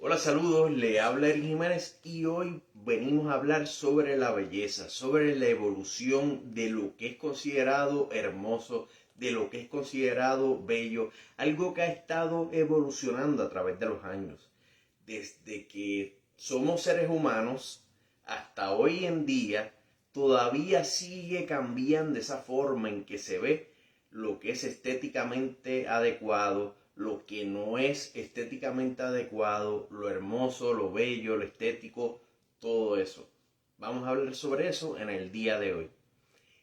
Hola, saludos, le habla Eric Jiménez y hoy venimos a hablar sobre la belleza, sobre la evolución de lo que es considerado hermoso, de lo que es considerado bello, algo que ha estado evolucionando a través de los años. Desde que somos seres humanos hasta hoy en día, todavía sigue cambiando esa forma en que se ve lo que es estéticamente adecuado, lo que no es estéticamente adecuado, lo hermoso, lo bello, lo estético, todo eso. Vamos a hablar sobre eso en el día de hoy.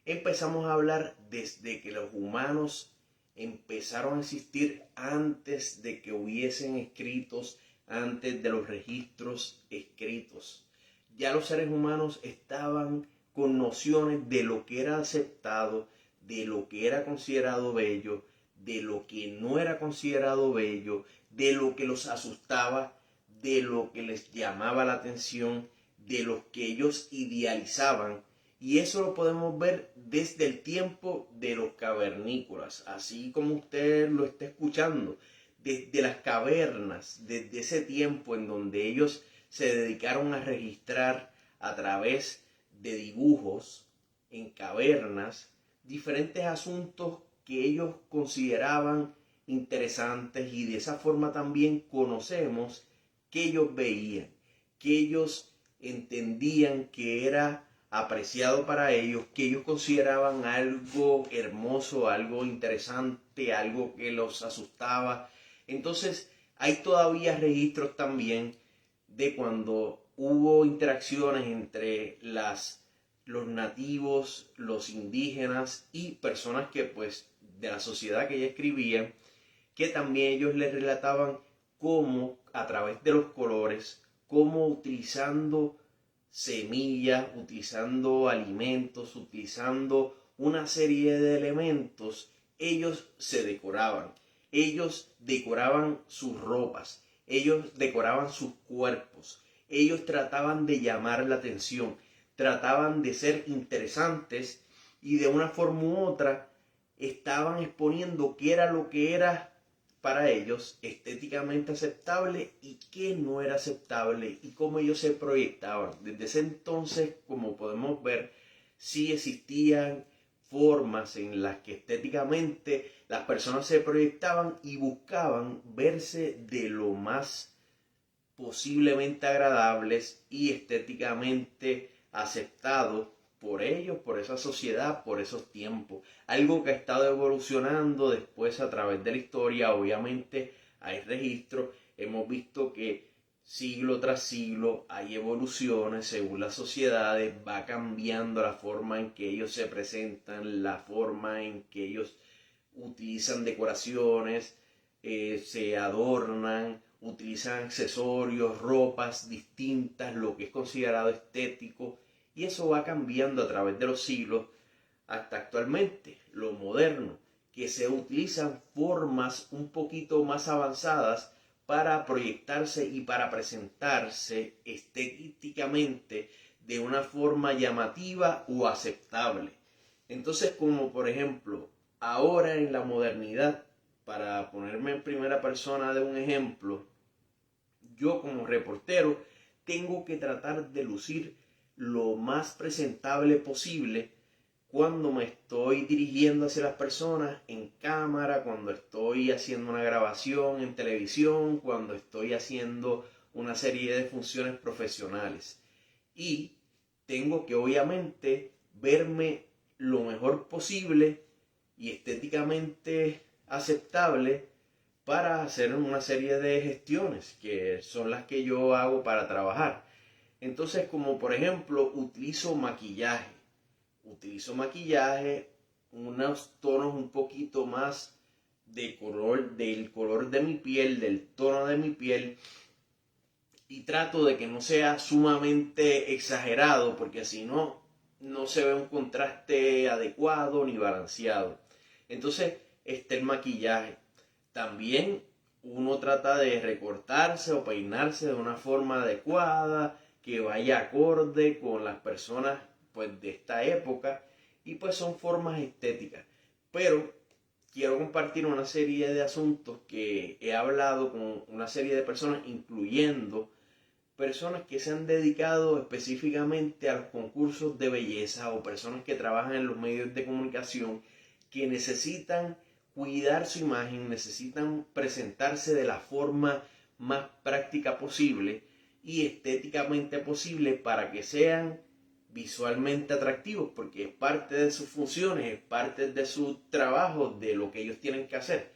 Empezamos a hablar desde que los humanos empezaron a existir antes de que hubiesen escritos, antes de los registros escritos. Ya los seres humanos estaban con nociones de lo que era aceptado, de lo que era considerado bello, de lo que no era considerado bello, de lo que los asustaba, de lo que les llamaba la atención, de lo que ellos idealizaban. Y eso lo podemos ver desde el tiempo de los cavernícolas, así como usted lo está escuchando, desde las cavernas, desde ese tiempo en donde ellos se dedicaron a registrar a través de dibujos en cavernas diferentes asuntos que ellos consideraban interesantes, y de esa forma también conocemos que ellos veían, que ellos entendían que era apreciado para ellos, que ellos consideraban algo hermoso, algo interesante, algo que los asustaba. Entonces hay todavía registros también de cuando hubo interacciones entre los nativos, los indígenas y personas que pues de la sociedad que ella escribía, que también ellos les relataban cómo a través de los colores, cómo utilizando semillas, utilizando alimentos, utilizando una serie de elementos, ellos se decoraban. Ellos decoraban sus ropas, ellos decoraban sus cuerpos, ellos trataban de llamar la atención, trataban de ser interesantes y de una forma u otra estaban exponiendo qué era lo que era para ellos estéticamente aceptable y qué no era aceptable y cómo ellos se proyectaban. Desde ese entonces, como podemos ver, sí existían formas en las que estéticamente las personas se proyectaban y buscaban verse de lo más posiblemente agradables y estéticamente aceptados por ellos, por esa sociedad, por esos tiempos. Algo que ha estado evolucionando después a través de la historia. Obviamente hay registros, hemos visto que siglo tras siglo hay evoluciones según las sociedades, va cambiando la forma en que ellos se presentan, la forma en que ellos utilizan decoraciones, se adornan, utilizan accesorios, ropas distintas, lo que es considerado estético, y eso va cambiando a través de los siglos hasta actualmente, lo moderno, que se utilizan formas un poquito más avanzadas para proyectarse y para presentarse estéticamente de una forma llamativa o aceptable. Entonces, como por ejemplo, ahora en la modernidad, para ponerme en primera persona de un ejemplo, yo como reportero tengo que tratar de lucir lo más presentable posible cuando me estoy dirigiendo hacia las personas en cámara, cuando estoy haciendo una grabación en televisión, cuando estoy haciendo una serie de funciones profesionales. Y tengo que obviamente verme lo mejor posible y estéticamente aceptable para hacer una serie de gestiones que son las que yo hago para trabajar. Entonces, como por ejemplo, utilizo maquillaje, unos tonos un poquito más de color, del color de mi piel, del tono de mi piel, y trato de que no sea sumamente exagerado, porque si no, no se ve un contraste adecuado ni balanceado. Entonces, está el maquillaje. También uno trata de recortarse o peinarse de una forma adecuada, que vaya acorde con las personas pues de esta época, y pues son formas estéticas. Pero quiero compartir una serie de asuntos que he hablado con una serie de personas, incluyendo personas que se han dedicado específicamente a los concursos de belleza o personas que trabajan en los medios de comunicación que necesitan cuidar su imagen, necesitan presentarse de la forma más práctica posible y estéticamente posible para que sean visualmente atractivos, porque es parte de sus funciones, es parte de su trabajo, de lo que ellos tienen que hacer.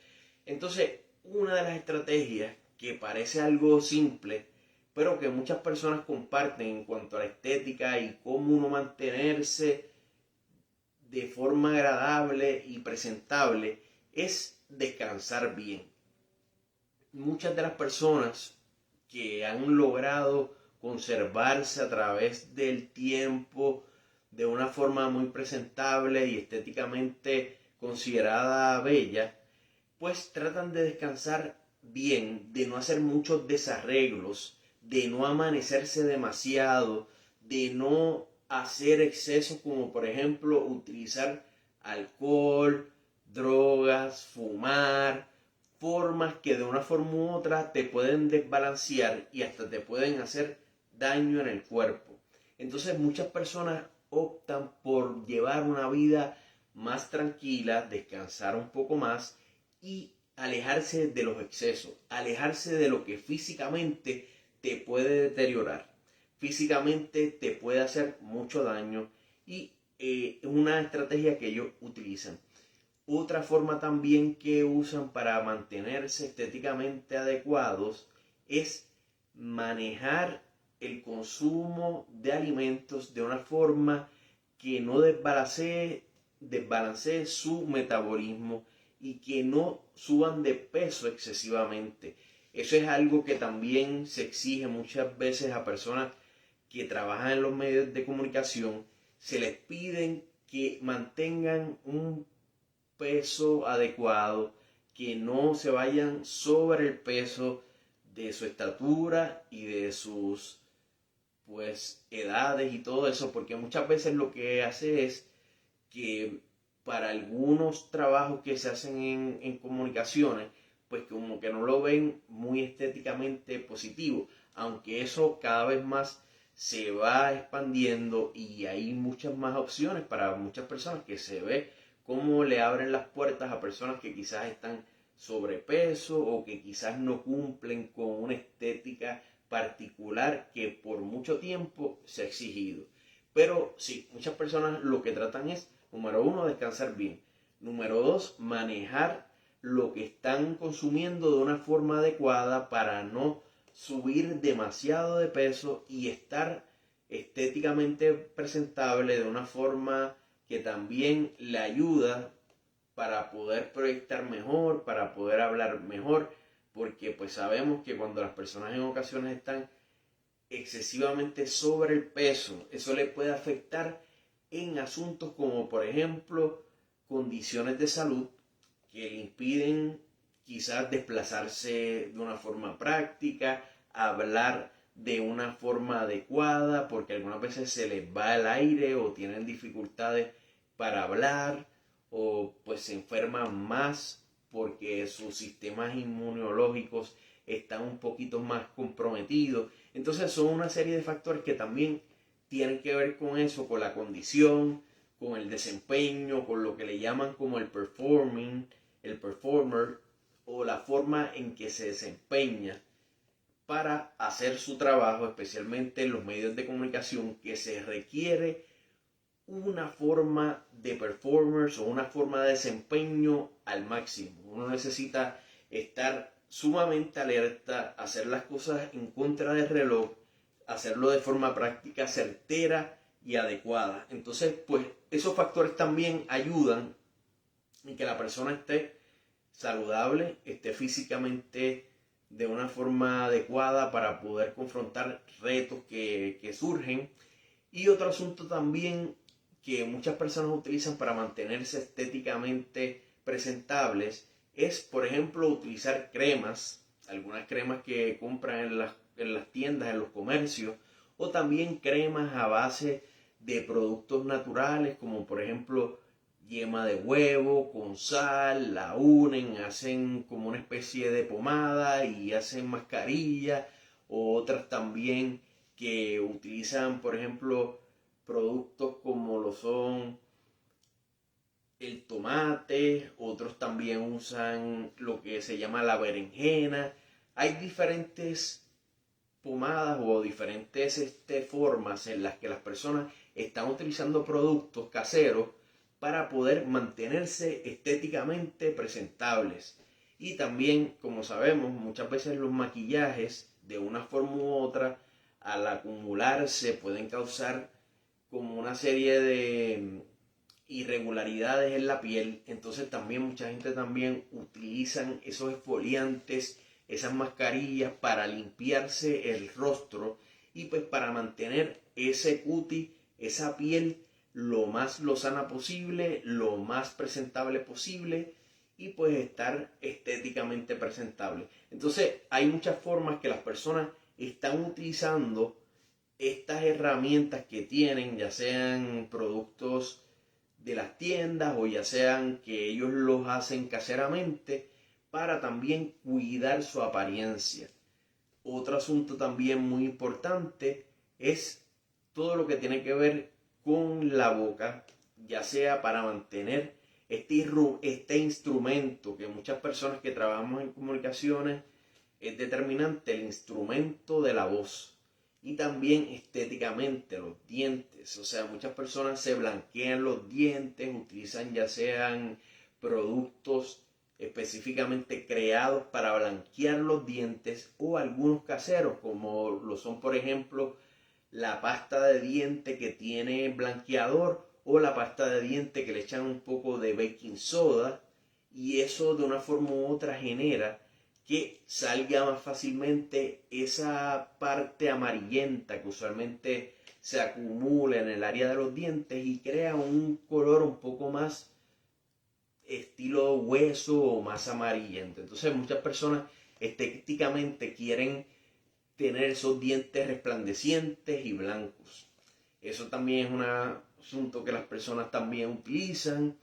Entonces, una de las estrategias que parece algo simple, pero que muchas personas comparten en cuanto a la estética y cómo uno mantenerse de forma agradable y presentable, es descansar bien. Muchas de las personas que han logrado conservarse a través del tiempo de una forma muy presentable y estéticamente considerada bella, pues tratan de descansar bien, de no hacer muchos desarreglos, de no amanecerse demasiado, de no hacer excesos como por ejemplo utilizar alcohol, drogas, fumar, formas que de una forma u otra te pueden desbalancear y hasta te pueden hacer daño en el cuerpo. Entonces muchas personas optan por llevar una vida más tranquila, descansar un poco más y alejarse de los excesos, alejarse de lo que físicamente te puede deteriorar, físicamente te puede hacer mucho daño y es una estrategia que ellos utilizan. Otra forma también que usan para mantenerse estéticamente adecuados es manejar el consumo de alimentos de una forma que no desbalancee su metabolismo y que no suban de peso excesivamente. Eso es algo que también se exige muchas veces a personas que trabajan en los medios de comunicación. Se les piden que mantengan un peso adecuado, que no se vayan sobre el peso de su estatura y de sus edades y todo eso, porque muchas veces lo que hace es que para algunos trabajos que se hacen en comunicaciones, pues como que no lo ven muy estéticamente positivo, aunque eso cada vez más se va expandiendo y hay muchas más opciones para muchas personas que se ve cómo le abren las puertas a personas que quizás están sobrepeso o que quizás no cumplen con una estética particular que por mucho tiempo se ha exigido. Pero sí, muchas personas lo que tratan es, número uno, descansar bien. Número dos, manejar lo que están consumiendo de una forma adecuada para no subir demasiado de peso y estar estéticamente presentable de una forma que también le ayuda para poder proyectar mejor, para poder hablar mejor, porque pues sabemos que cuando las personas en ocasiones están excesivamente sobre el peso, eso le puede afectar en asuntos como por ejemplo condiciones de salud que le impiden quizás desplazarse de una forma práctica, hablar de una forma adecuada, porque algunas veces se les va el aire o tienen dificultades para hablar o pues se enferman más porque sus sistemas inmunológicos están un poquito más comprometidos. Entonces son una serie de factores que también tienen que ver con eso, con la condición, con el desempeño, con lo que le llaman como el performer o la forma en que se desempeña para hacer su trabajo, especialmente en los medios de comunicación, que se requiere una forma de performance o una forma de desempeño al máximo. Uno necesita estar sumamente alerta, hacer las cosas en contra del reloj, hacerlo de forma práctica, certera y adecuada. Entonces, pues esos factores también ayudan en que la persona esté saludable, esté físicamente de una forma adecuada para poder confrontar retos que surgen. Y otro asunto también que muchas personas utilizan para mantenerse estéticamente presentables es, por ejemplo, utilizar cremas, algunas cremas que compran en las tiendas, en los comercios, o también cremas a base de productos naturales, como por ejemplo yema de huevo con sal, la unen, hacen como una especie de pomada y hacen mascarilla. Otras también que utilizan, por ejemplo, productos como lo son el tomate, otros también usan lo que se llama la berenjena. Hay diferentes pomadas o diferentes formas en las que las personas están utilizando productos caseros para poder mantenerse estéticamente presentables. Y también, como sabemos, muchas veces los maquillajes, de una forma u otra, al acumularse, pueden causar como una serie de irregularidades en la piel. Entonces también mucha gente también utilizan esos exfoliantes, esas mascarillas para limpiarse el rostro y pues para mantener ese cutis, esa piel lo más lozana posible, lo más presentable posible y pues estar estéticamente presentable. Entonces hay muchas formas que las personas están utilizando estas herramientas que tienen, ya sean productos de las tiendas o ya sean que ellos los hacen caseramente para también cuidar su apariencia. Otro asunto también muy importante es todo lo que tiene que ver con la boca, ya sea para mantener este instrumento que muchas personas que trabajamos en comunicaciones es determinante, el instrumento de la voz. Y también estéticamente los dientes, o sea, muchas personas se blanquean los dientes, utilizan ya sean productos específicamente creados para blanquear los dientes o algunos caseros como lo son, por ejemplo, la pasta de diente que tiene blanqueador o la pasta de diente que le echan un poco de baking soda, y eso de una forma u otra genera que salga más fácilmente esa parte amarillenta que usualmente se acumula en el área de los dientes y crea un color un poco más estilo hueso o más amarillento. Entonces muchas personas estéticamente quieren tener esos dientes resplandecientes y blancos. Eso también es un asunto que las personas también utilizan.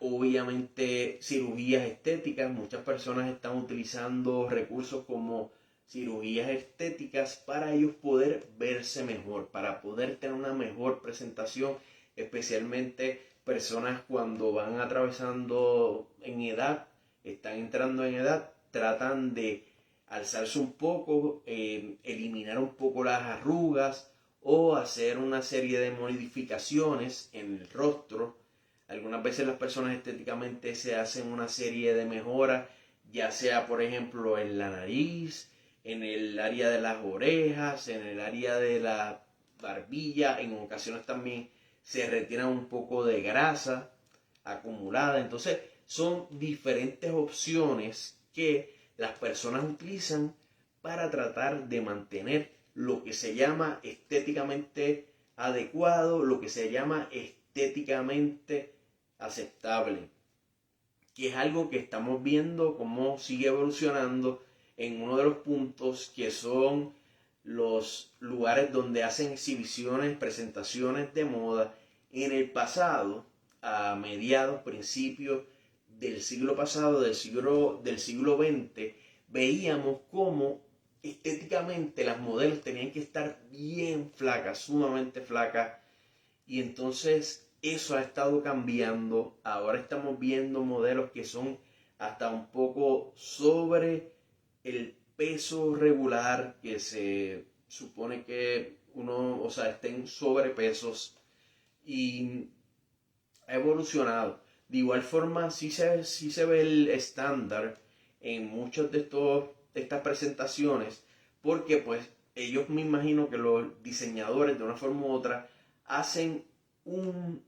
Obviamente cirugías estéticas, muchas personas están utilizando recursos como cirugías estéticas para ellos poder verse mejor, para poder tener una mejor presentación, especialmente personas cuando van atravesando en edad, están entrando en edad, tratan de alzarse un poco, eliminar un poco las arrugas o hacer una serie de modificaciones en el rostro. Algunas veces las personas estéticamente se hacen una serie de mejoras, ya sea por ejemplo en la nariz, en el área de las orejas, en el área de la barbilla, en ocasiones también se retiran un poco de grasa acumulada. Entonces son diferentes opciones que las personas utilizan para tratar de mantener lo que se llama estéticamente adecuado, lo que se llama estéticamente aceptable, que es algo que estamos viendo cómo sigue evolucionando en uno de los puntos que son los lugares donde hacen exhibiciones, presentaciones de moda. En el pasado, a mediados, principios del siglo pasado, del siglo XX, veíamos cómo estéticamente las modelos tenían que estar bien flacas, sumamente flacas, y entonces eso ha estado cambiando. Ahora estamos viendo modelos que son hasta un poco sobre el peso regular, que se supone que uno, o sea, estén sobrepesos, y ha evolucionado. De igual forma, sí se ve el estándar en muchos de estas presentaciones, porque pues ellos, me imagino que los diseñadores de una forma u otra hacen un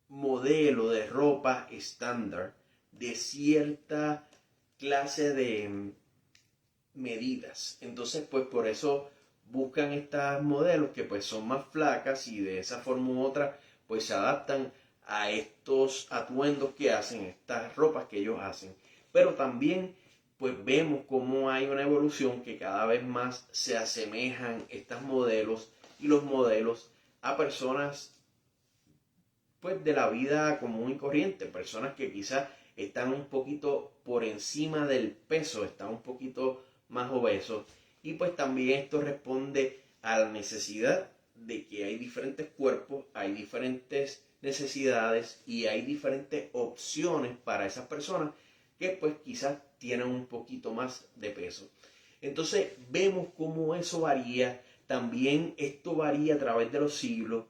modelo de ropa estándar de cierta clase de medidas. Entonces pues por eso buscan estas modelos que pues son más flacas y de esa forma u otra pues se adaptan a estos atuendos que hacen, estas ropas que ellos hacen. Pero también pues vemos cómo hay una evolución que cada vez más se asemejan estas modelos y los modelos a personas pues de la vida común y corriente, personas que quizás están un poquito por encima del peso, están un poquito más obesos, y pues también esto responde a la necesidad de que hay diferentes cuerpos, hay diferentes necesidades y hay diferentes opciones para esas personas que pues quizás tienen un poquito más de peso. Entonces vemos cómo eso varía, también esto varía a través de los siglos.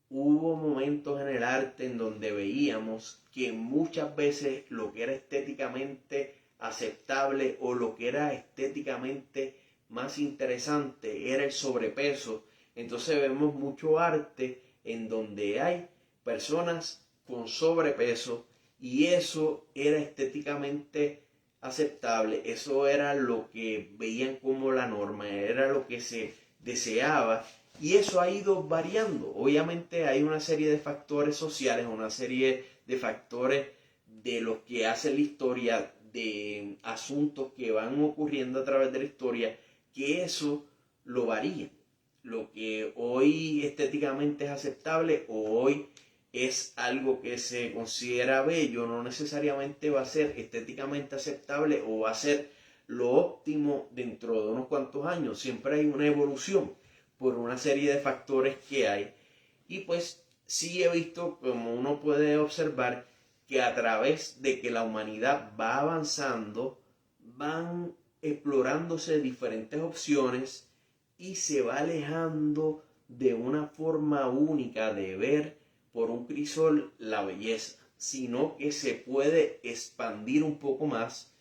Hubo momentos en el arte en donde veíamos que muchas veces lo que era estéticamente aceptable o lo que era estéticamente más interesante era el sobrepeso. Entonces vemos mucho arte en donde hay personas con sobrepeso y eso era estéticamente aceptable, eso era lo que veían como la norma, era lo que se deseaba y eso ha ido variando. Obviamente hay una serie de factores sociales, una serie de factores de los que hace la historia, de asuntos que van ocurriendo a través de la historia, que eso lo varía. Lo que hoy estéticamente es aceptable o hoy es algo que se considera bello, no necesariamente va a ser estéticamente aceptable o va a ser lo óptimo dentro de unos cuantos años. Siempre hay una evolución por una serie de factores que hay. Y pues sí he visto, como uno puede observar, que a través de que la humanidad va avanzando, van explorándose diferentes opciones y se va alejando de una forma única de ver por un crisol la belleza, sino que se puede expandir un poco más,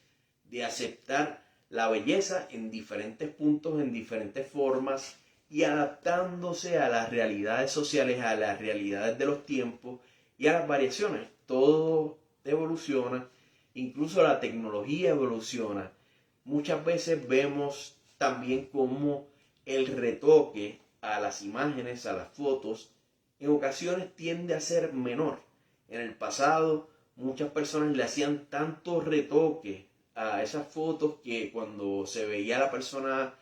de aceptar la belleza en diferentes puntos, en diferentes formas y adaptándose a las realidades sociales, a las realidades de los tiempos y a las variaciones. Todo evoluciona, incluso la tecnología evoluciona. Muchas veces vemos también cómo el retoque a las imágenes, a las fotos, en ocasiones tiende a ser menor. En el pasado muchas personas le hacían tanto retoque a esas fotos que cuando se veía a la persona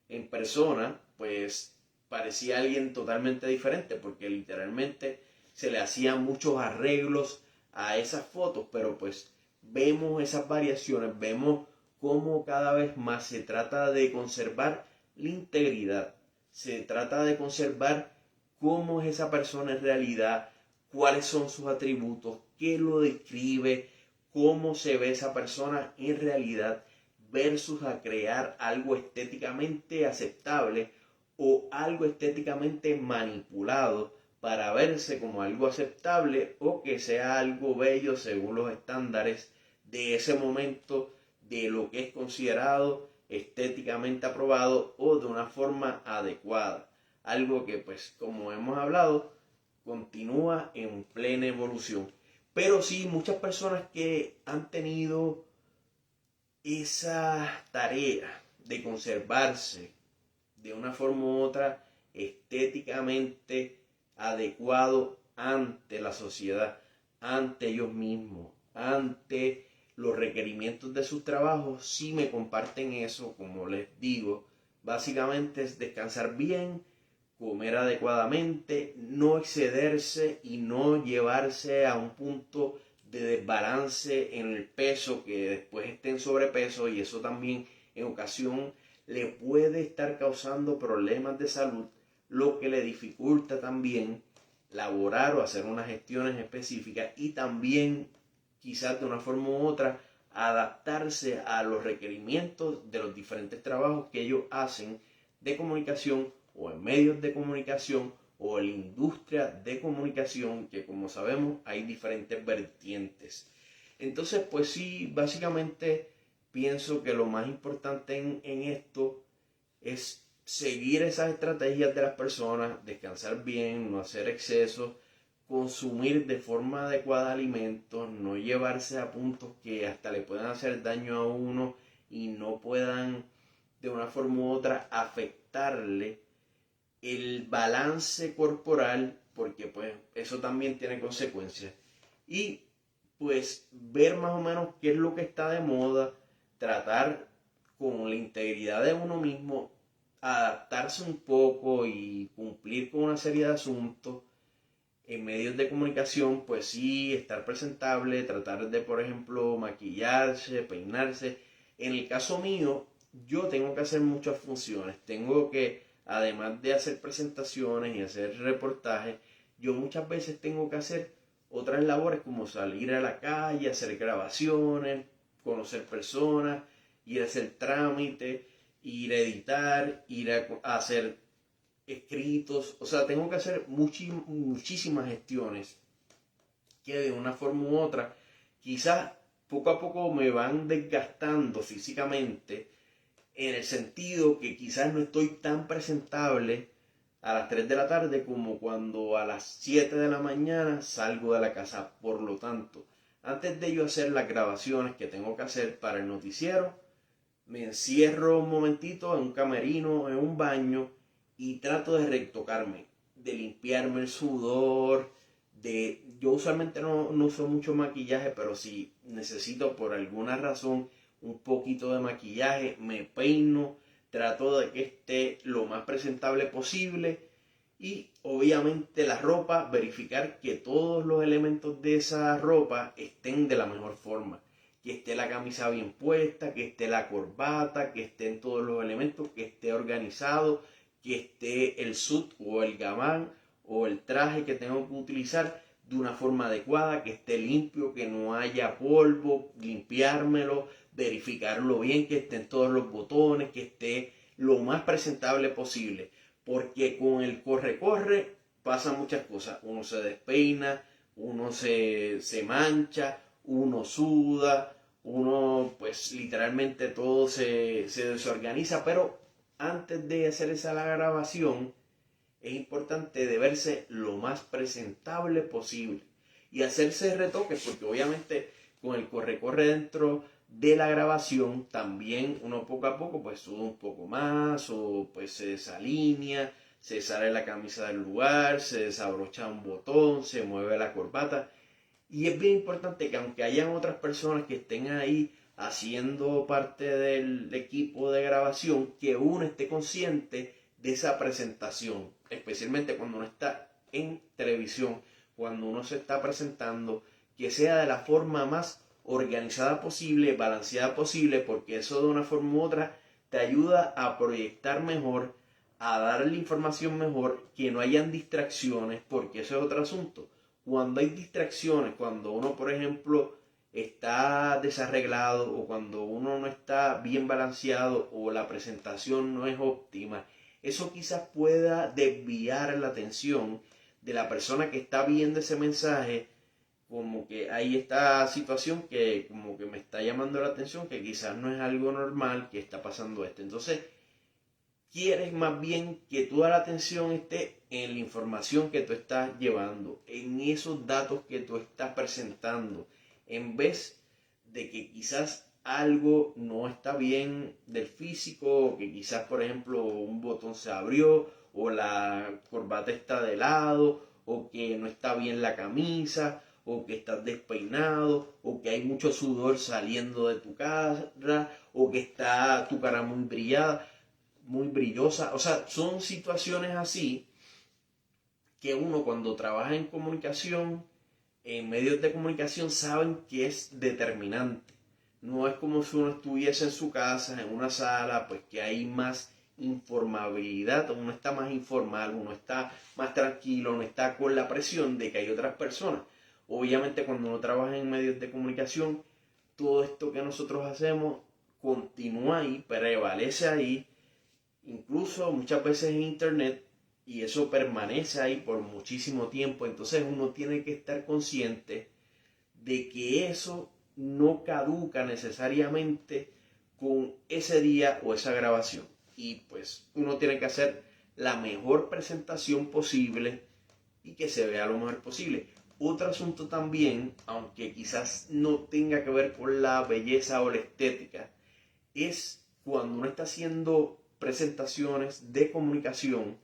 en persona, pues parecía alguien totalmente diferente, porque literalmente se le hacían muchos arreglos a esas fotos, pero pues vemos esas variaciones, vemos cómo cada vez más se trata de conservar la integridad, se trata de conservar cómo es esa persona en realidad, cuáles son sus atributos, qué lo describe, cómo se ve esa persona en realidad versus a crear algo estéticamente aceptable o algo estéticamente manipulado para verse como algo aceptable o que sea algo bello según los estándares de ese momento, de lo que es considerado estéticamente aprobado o de una forma adecuada. Algo que pues como hemos hablado continúa en plena evolución. Pero sí, muchas personas que han tenido esa tarea de conservarse de una forma u otra estéticamente adecuado ante la sociedad, ante ellos mismos, ante los requerimientos de sus trabajos, sí me comparten eso, como les digo, básicamente es descansar bien, comer adecuadamente, no excederse y no llevarse a un punto de desbalance en el peso, que después esté en sobrepeso y eso también en ocasión le puede estar causando problemas de salud, lo que le dificulta también laborar o hacer unas gestiones específicas y también quizás de una forma u otra adaptarse a los requerimientos de los diferentes trabajos que ellos hacen de comunicación o en medios de comunicación o en la industria de comunicación, que como sabemos hay diferentes vertientes. Entonces, pues sí, básicamente pienso que lo más importante en esto es seguir esas estrategias de las personas, descansar bien, no hacer excesos, consumir de forma adecuada alimentos, no llevarse a puntos que hasta le puedan hacer daño a uno y no puedan de una forma u otra afectarle el balance corporal, porque pues eso también tiene consecuencias. Y pues ver más o menos qué es lo que está de moda, tratar con la integridad de uno mismo, adaptarse un poco y cumplir con una serie de asuntos, en medios de comunicación, pues sí, estar presentable, tratar de, por ejemplo, maquillarse, peinarse. En el caso mío, yo tengo que hacer muchas funciones. Tengo que, además de hacer presentaciones y hacer reportajes, yo muchas veces tengo que hacer otras labores como salir a la calle, hacer grabaciones, conocer personas, ir a hacer trámites, ir a editar, ir a hacer escritos, o sea, tengo que hacer muchísimas gestiones que de una forma u otra quizás poco a poco me van desgastando físicamente en el sentido que quizás no estoy tan presentable a las 3 de la tarde como cuando a las 7 de la mañana salgo de la casa. Por lo tanto, antes de yo hacer las grabaciones que tengo que hacer para el noticiero, me encierro un momentito en un camerino, en un baño, y trato de retocarme, de limpiarme el sudor, yo usualmente no uso mucho maquillaje, pero si necesito por alguna razón un poquito de maquillaje, me peino, trato de que esté lo más presentable posible y obviamente la ropa, verificar que todos los elementos de esa ropa estén de la mejor forma, que esté la camisa bien puesta, que esté la corbata, que estén todos los elementos, que esté organizado, que esté el suit o el gabán o el traje que tengo que utilizar de una forma adecuada, que esté limpio, que no haya polvo, limpiármelo, verificarlo bien, que estén todos los botones, que esté lo más presentable posible. Porque con el corre-corre pasan muchas cosas. Uno se despeina, uno se mancha, uno suda, uno pues literalmente todo se desorganiza, pero antes de hacer esa grabación es importante de verse lo más presentable posible y hacerse retoques, porque obviamente con el corre-corre dentro de la grabación también uno poco a poco pues sube un poco más o pues se desalinea, se sale la camisa del lugar, se desabrocha un botón, se mueve la corbata. Y es bien importante que aunque hayan otras personas que estén ahí haciendo parte del equipo de grabación, que uno esté consciente de esa presentación, especialmente cuando uno está en televisión, cuando uno se está presentando, que sea de la forma más organizada posible, balanceada posible, porque eso de una forma u otra te ayuda a proyectar mejor, a darle información mejor, que no hayan distracciones, porque eso es otro asunto. Cuando hay distracciones, cuando uno, por ejemplo, está desarreglado o cuando uno no está bien balanceado o la presentación no es óptima, eso quizás pueda desviar la atención de la persona que está viendo ese mensaje, como que hay esta situación que como que me está llamando la atención, que quizás no es algo normal que está pasando esto. Entonces, quieres más bien que toda la atención esté en la información que tú estás llevando, en esos datos que tú estás presentando, en vez de que quizás algo no está bien del físico, o que quizás, por ejemplo, un botón se abrió, o la corbata está de lado, o que no está bien la camisa, o que estás despeinado, o que hay mucho sudor saliendo de tu cara, o que está tu cara muy brillada, muy brillosa. O sea, son situaciones así que uno cuando trabaja en comunicación, en medios de comunicación, saben que es determinante. No es como si uno estuviese en su casa, en una sala, pues que hay más informabilidad, uno está más informal, uno está más tranquilo, uno está con la presión de que hay otras personas. Obviamente cuando uno trabaja en medios de comunicación, todo esto que nosotros hacemos continúa ahí, prevalece ahí, incluso muchas veces en internet, y eso permanece ahí por muchísimo tiempo. Entonces uno tiene que estar consciente de que eso no caduca necesariamente con ese día o esa grabación, y pues uno tiene que hacer la mejor presentación posible y que se vea lo mejor posible. Otro asunto también, aunque quizás no tenga que ver con la belleza o la estética, es cuando uno está haciendo presentaciones de comunicación,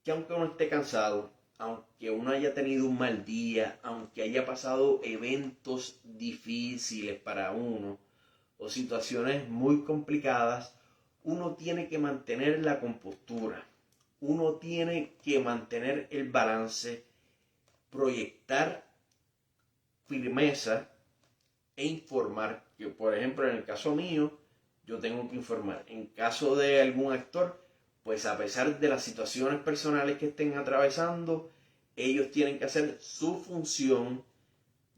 que aunque uno esté cansado, aunque uno haya tenido un mal día, aunque haya pasado eventos difíciles para uno o situaciones muy complicadas, uno tiene que mantener la compostura, uno tiene que mantener el balance, proyectar firmeza e informar. Que por ejemplo en el caso mío, yo tengo que informar. En caso de algún actor, pues a pesar de las situaciones personales que estén atravesando, ellos tienen que hacer su función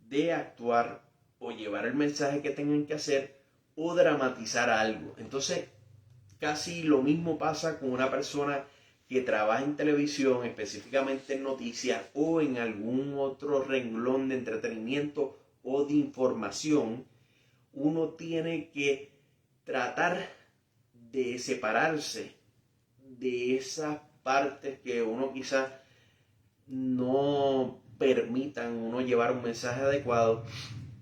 de actuar o llevar el mensaje que tengan que hacer o dramatizar algo. Entonces, casi lo mismo pasa con una persona que trabaja en televisión, específicamente en noticias o en algún otro renglón de entretenimiento o de información. Uno tiene que tratar de separarse de esas partes que uno quizás no permitan uno llevar un mensaje adecuado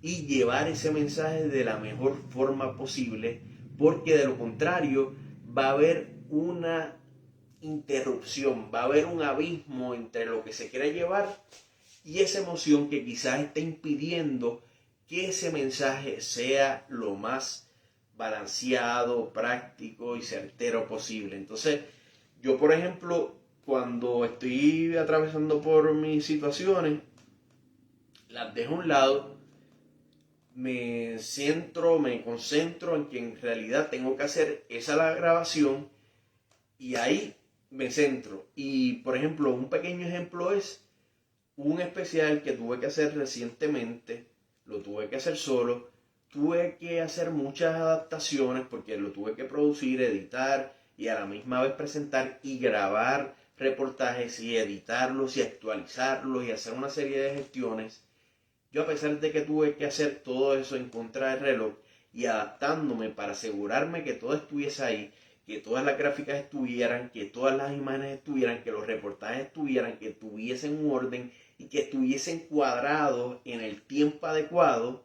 y llevar ese mensaje de la mejor forma posible, porque de lo contrario va a haber una interrupción, va a haber un abismo entre lo que se quiere llevar y esa emoción que quizás está impidiendo que ese mensaje sea lo más balanceado, práctico y certero posible. Entonces, yo por ejemplo, cuando estoy atravesando por mis situaciones, las dejo a un lado, me centro, me concentro en que en realidad tengo que hacer esa la grabación y ahí me centro. Y por ejemplo, un pequeño ejemplo es un especial que tuve que hacer recientemente, lo tuve que hacer solo, tuve que hacer muchas adaptaciones porque lo tuve que producir, editar y a la misma vez presentar y grabar reportajes y editarlos y actualizarlos y hacer una serie de gestiones. Yo a pesar de que tuve que hacer todo eso en contra del reloj y adaptándome para asegurarme que todo estuviese ahí, que todas las gráficas estuvieran, que todas las imágenes estuvieran, que los reportajes estuvieran, que tuviesen un orden y que estuviesen cuadrados en el tiempo adecuado,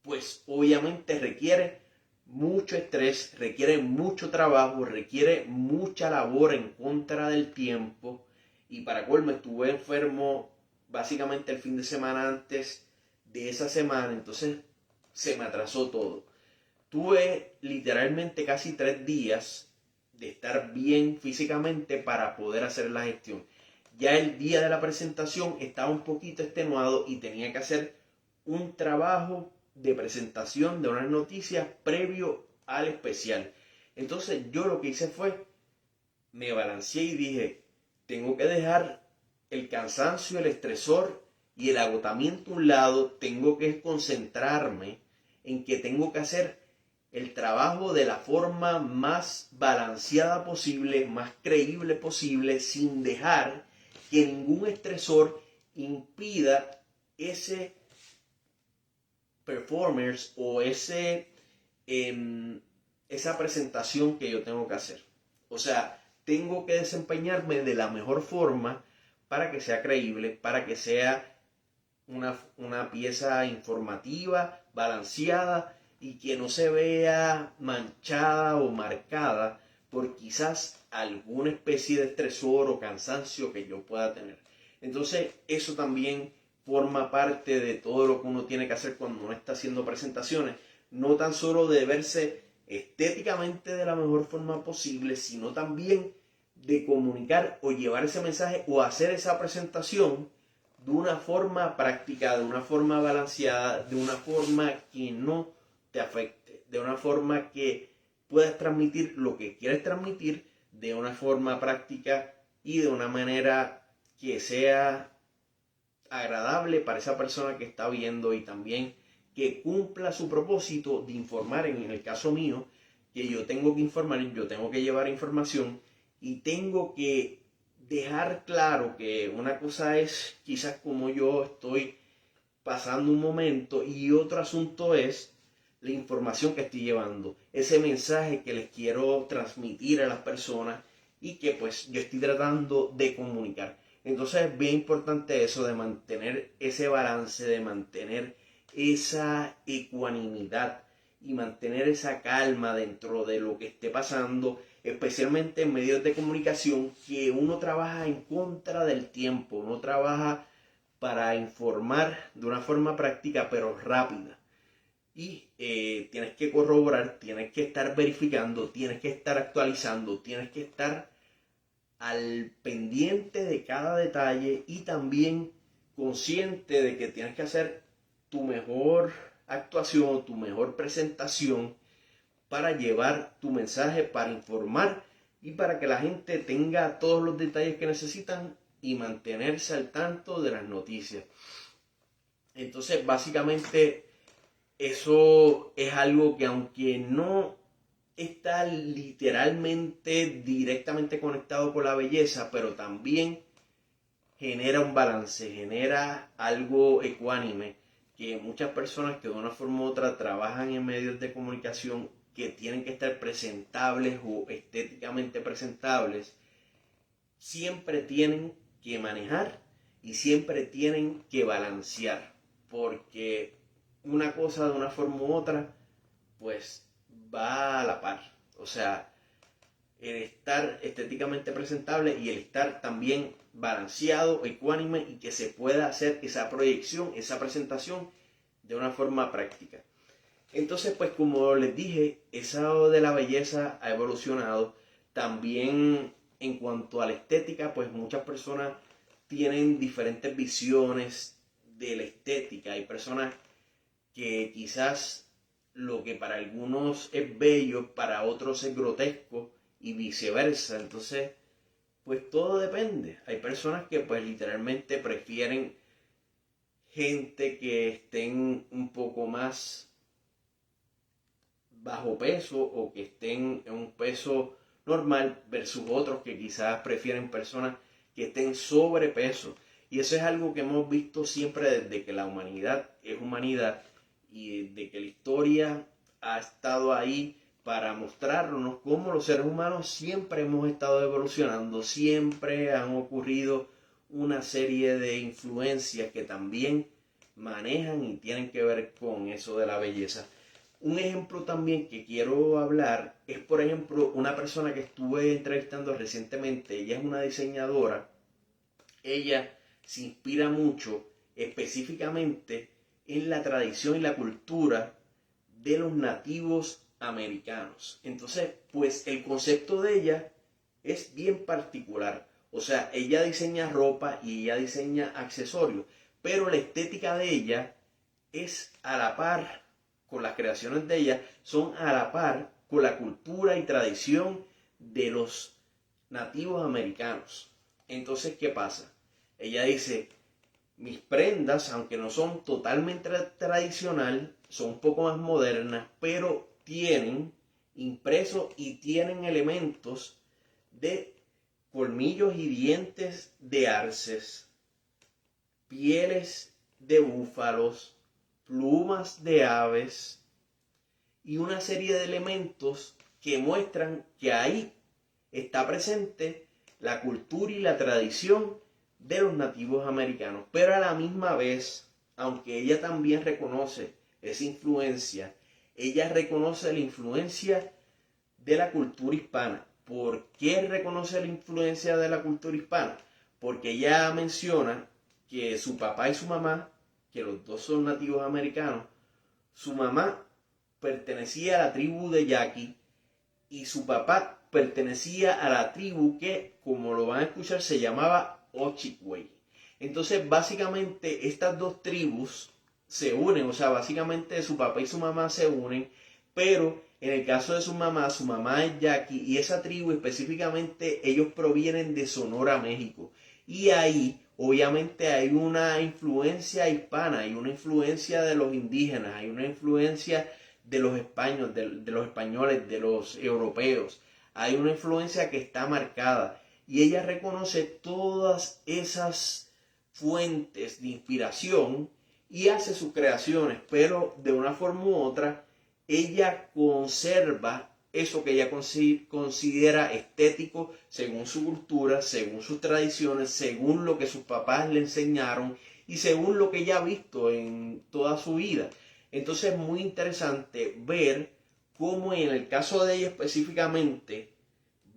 pues obviamente requiere mucho estrés, requiere mucho trabajo, requiere mucha labor en contra del tiempo. Y para colmo estuve enfermo básicamente el fin de semana antes de esa semana, entonces se me atrasó todo. Tuve literalmente casi 3 días de estar bien físicamente para poder hacer la gestión. Ya el día de la presentación estaba un poquito extenuado y tenía que hacer un trabajo de presentación de unas noticias previo al especial. Entonces yo lo que hice fue, me balanceé y dije, tengo que dejar el cansancio, el estresor y el agotamiento a un lado, tengo que concentrarme en que tengo que hacer el trabajo de la forma más balanceada posible, más creíble posible, sin dejar que ningún estresor impida ese performance o esa presentación que yo tengo que hacer. O sea, tengo que desempeñarme de la mejor forma para que sea creíble, para que sea una pieza informativa, balanceada y que no se vea manchada o marcada por quizás alguna especie de estresor o cansancio que yo pueda tener. Entonces, eso también forma parte de todo lo que uno tiene que hacer cuando uno está haciendo presentaciones. No tan solo de verse estéticamente de la mejor forma posible, sino también de comunicar o llevar ese mensaje o hacer esa presentación de una forma práctica, de una forma balanceada, de una forma que no te afecte, de una forma que puedas transmitir lo que quieres transmitir de una forma práctica y de una manera que sea agradable para esa persona que está viendo y también que cumpla su propósito de informar. En el caso mío, que yo tengo que informar, yo tengo que llevar información y tengo que dejar claro que una cosa es quizás como yo estoy pasando un momento y otro asunto es la información que estoy llevando, ese mensaje que les quiero transmitir a las personas y que pues yo estoy tratando de comunicar. Entonces es bien importante eso de mantener ese balance, de mantener esa ecuanimidad y mantener esa calma dentro de lo que esté pasando, especialmente en medios de comunicación que uno trabaja en contra del tiempo, uno trabaja para informar de una forma práctica pero rápida. Y tienes que corroborar, tienes que estar verificando, tienes que estar actualizando, tienes que estar al pendiente de cada detalle y también consciente de que tienes que hacer tu mejor actuación, tu mejor presentación para llevar tu mensaje, para informar y para que la gente tenga todos los detalles que necesitan y mantenerse al tanto de las noticias. Entonces, básicamente, eso es algo que aunque no está literalmente directamente conectado con la belleza, pero también genera un balance, genera algo ecuánime, que muchas personas que de una forma u otra trabajan en medios de comunicación que tienen que estar presentables o estéticamente presentables, siempre tienen que manejar y siempre tienen que balancear, porque una cosa de una forma u otra pues va a la par. O sea, el estar estéticamente presentable y el estar también balanceado, ecuánime y que se pueda hacer esa proyección, esa presentación de una forma práctica. Entonces, pues como les dije, eso de la belleza ha evolucionado. También en cuanto a la estética, pues muchas personas tienen diferentes visiones de la estética. Hay personas que quizás lo que para algunos es bello, para otros es grotesco y viceversa. Entonces, pues todo depende. Hay personas que pues literalmente prefieren gente que estén un poco más bajo peso o que estén en un peso normal versus otros que quizás prefieren personas que estén sobrepeso. Y eso es algo que hemos visto siempre desde que la humanidad es humanidad y de que la historia ha estado ahí para mostrarnos cómo los seres humanos siempre hemos estado evolucionando, siempre han ocurrido una serie de influencias que también manejan y tienen que ver con eso de la belleza. Un ejemplo también que quiero hablar es, por ejemplo, una persona que estuve entrevistando recientemente. Ella es una diseñadora. Ella se inspira mucho específicamente en la tradición y la cultura de los nativos americanos. Entonces, pues el concepto de ella es bien particular. O sea, ella diseña ropa y ella diseña accesorios, pero la estética de ella es a la par con las creaciones de ella, son a la par con la cultura y tradición de los nativos americanos. Entonces, ¿qué pasa? Ella dice, mis prendas, aunque no son totalmente tradicional, son un poco más modernas, pero tienen impresos y tienen elementos de colmillos y dientes de arces, pieles de búfalos, plumas de aves y una serie de elementos que muestran que ahí está presente la cultura y la tradición de los nativos americanos. Pero a la misma vez, aunque ella también reconoce esa influencia, ella reconoce la influencia de la cultura hispana. ¿Por qué reconoce la influencia de la cultura hispana? Porque ella menciona que su papá y su mamá, que los dos son nativos americanos, su mamá pertenecía a la tribu de Yaqui y su papá pertenecía a la tribu que, como lo van a escuchar, se llamaba Ojibwe. Entonces, básicamente, estas dos tribus se unen, o sea, básicamente su papá y su mamá se unen, pero en el caso de su mamá es Yaqui y esa tribu específicamente, ellos provienen de Sonora, México. Y ahí, obviamente, hay una influencia hispana, hay una influencia de los indígenas, hay una influencia de los españoles, de los españoles, de los europeos. Hay una influencia que está marcada y ella reconoce todas esas fuentes de inspiración y hace sus creaciones, pero de una forma u otra ella conserva eso que ella considera estético según su cultura, según sus tradiciones, según lo que sus papás le enseñaron y según lo que ella ha visto en toda su vida. Entonces es muy interesante ver cómo en el caso de ella específicamente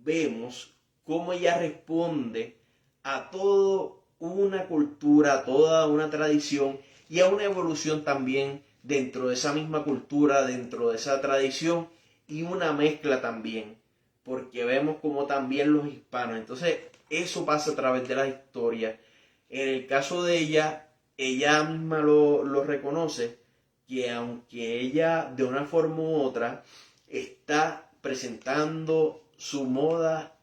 vemos cómo ella responde a toda una cultura, a toda una tradición y a una evolución también dentro de esa misma cultura, dentro de esa tradición y una mezcla también, porque vemos como también los hispanos. Entonces eso pasa a través de la historia. En el caso de ella, ella misma lo reconoce, que aunque ella de una forma u otra está presentando su moda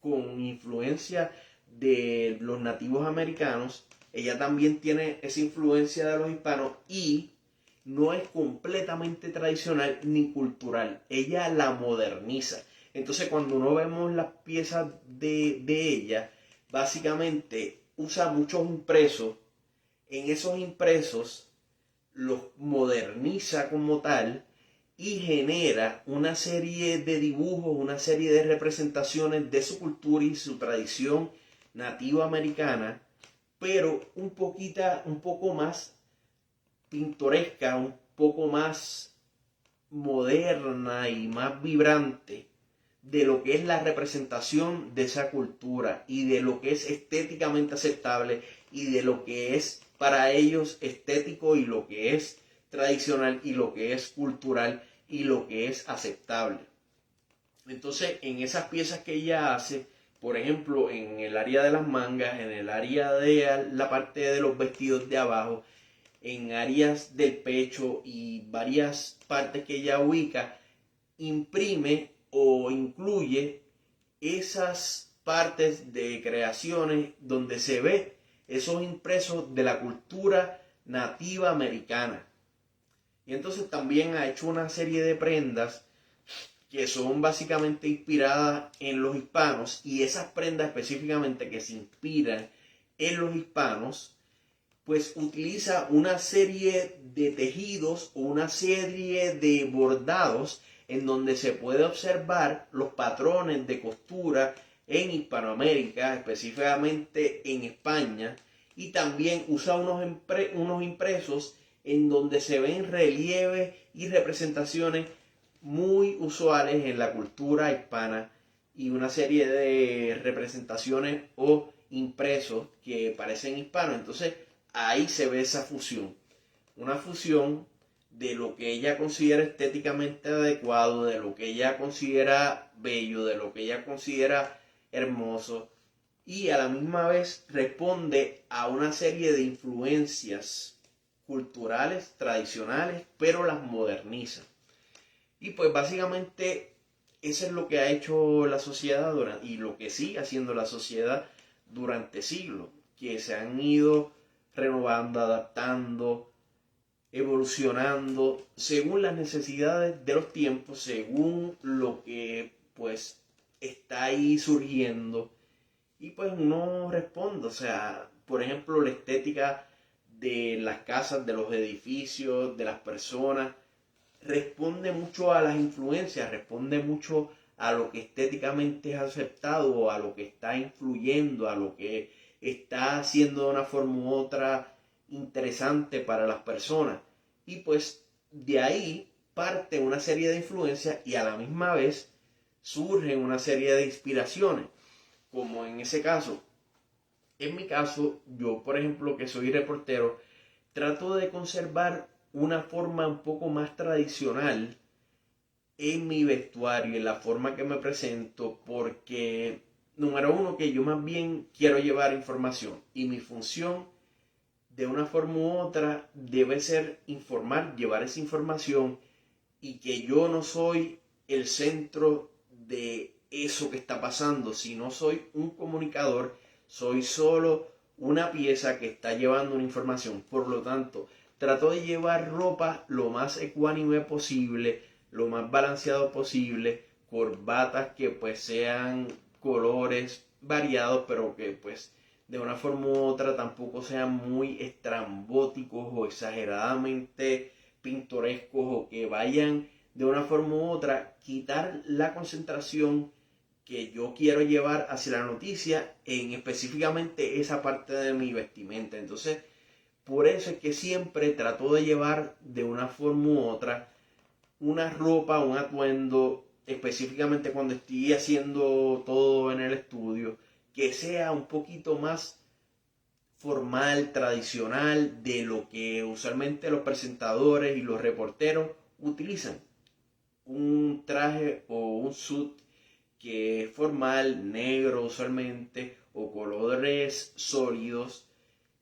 con influencia de los nativos americanos, ella también tiene esa influencia de los hispanos y no es completamente tradicional ni cultural. Ella la moderniza. Entonces cuando uno vemos las piezas de ella, básicamente usa muchos impresos. En esos impresos los moderniza como tal y genera una serie de dibujos, una serie de representaciones de su cultura y su tradición nativa americana, pero un poco más pintoresca, un poco más moderna y más vibrante de lo que es la representación de esa cultura y de lo que es estéticamente aceptable y de lo que es para ellos estético y lo que es tradicional y lo que es cultural y lo que es aceptable. Entonces, en esas piezas que ella hace, por ejemplo, en el área de las mangas, en el área de la parte de los vestidos de abajo, en áreas del pecho y varias partes que ella ubica, imprime o incluye esas partes de creaciones donde se ve esos impresos de la cultura nativa americana. Y entonces también ha hecho una serie de prendas que son básicamente inspiradas en los hispanos, y esas prendas específicamente que se inspiran en los hispanos, pues utiliza una serie de tejidos o una serie de bordados en donde se puede observar los patrones de costura en Hispanoamérica, específicamente en España, y también usa unos impresos en donde se ven relieves y representaciones muy usuales en la cultura hispana y una serie de representaciones o impresos que parecen hispanos. Entonces ahí se ve esa fusión, una fusión de lo que ella considera estéticamente adecuado, de lo que ella considera bello, de lo que ella considera hermoso, y a la misma vez responde a una serie de influencias culturales, tradicionales, pero las moderniza. Y pues básicamente eso es lo que ha hecho la sociedad y lo que sigue haciendo la sociedad durante siglos, que se han ido renovando, adaptando, evolucionando según las necesidades de los tiempos, según lo que pues está ahí surgiendo, y pues uno responde. O sea, por ejemplo, la estética de las casas, de los edificios, de las personas, responde mucho a las influencias, responde mucho a lo que estéticamente es aceptado, a lo que está influyendo, a lo que está haciendo de una forma u otra interesante para las personas. Y pues de ahí parte una serie de influencias y a la misma vez surgen una serie de inspiraciones, como en ese caso. En mi caso, yo por ejemplo que soy reportero, trato de conservar una forma un poco más tradicional en mi vestuario, en la forma que me presento, porque número uno, que yo más bien quiero llevar información y mi función de una forma u otra debe ser informar, llevar esa información, y que yo no soy el centro de eso que está pasando, sino soy un comunicador, soy solo una pieza que está llevando una información. Por lo tanto, trato de llevar ropa lo más ecuánime posible, lo más balanceado posible, corbatas que pues sean colores variados, pero que pues de una forma u otra tampoco sean muy estrambóticos o exageradamente pintorescos, o que vayan de una forma u otra quitar la concentración que yo quiero llevar hacia la noticia en específicamente esa parte de mi vestimenta. Entonces, por eso es que siempre trato de llevar de una forma u otra una ropa, un atuendo, específicamente cuando estoy haciendo todo en el estudio, que sea un poquito más formal, tradicional, de lo que usualmente los presentadores y los reporteros utilizan. Un traje o un suit que es formal, negro usualmente, o colores sólidos,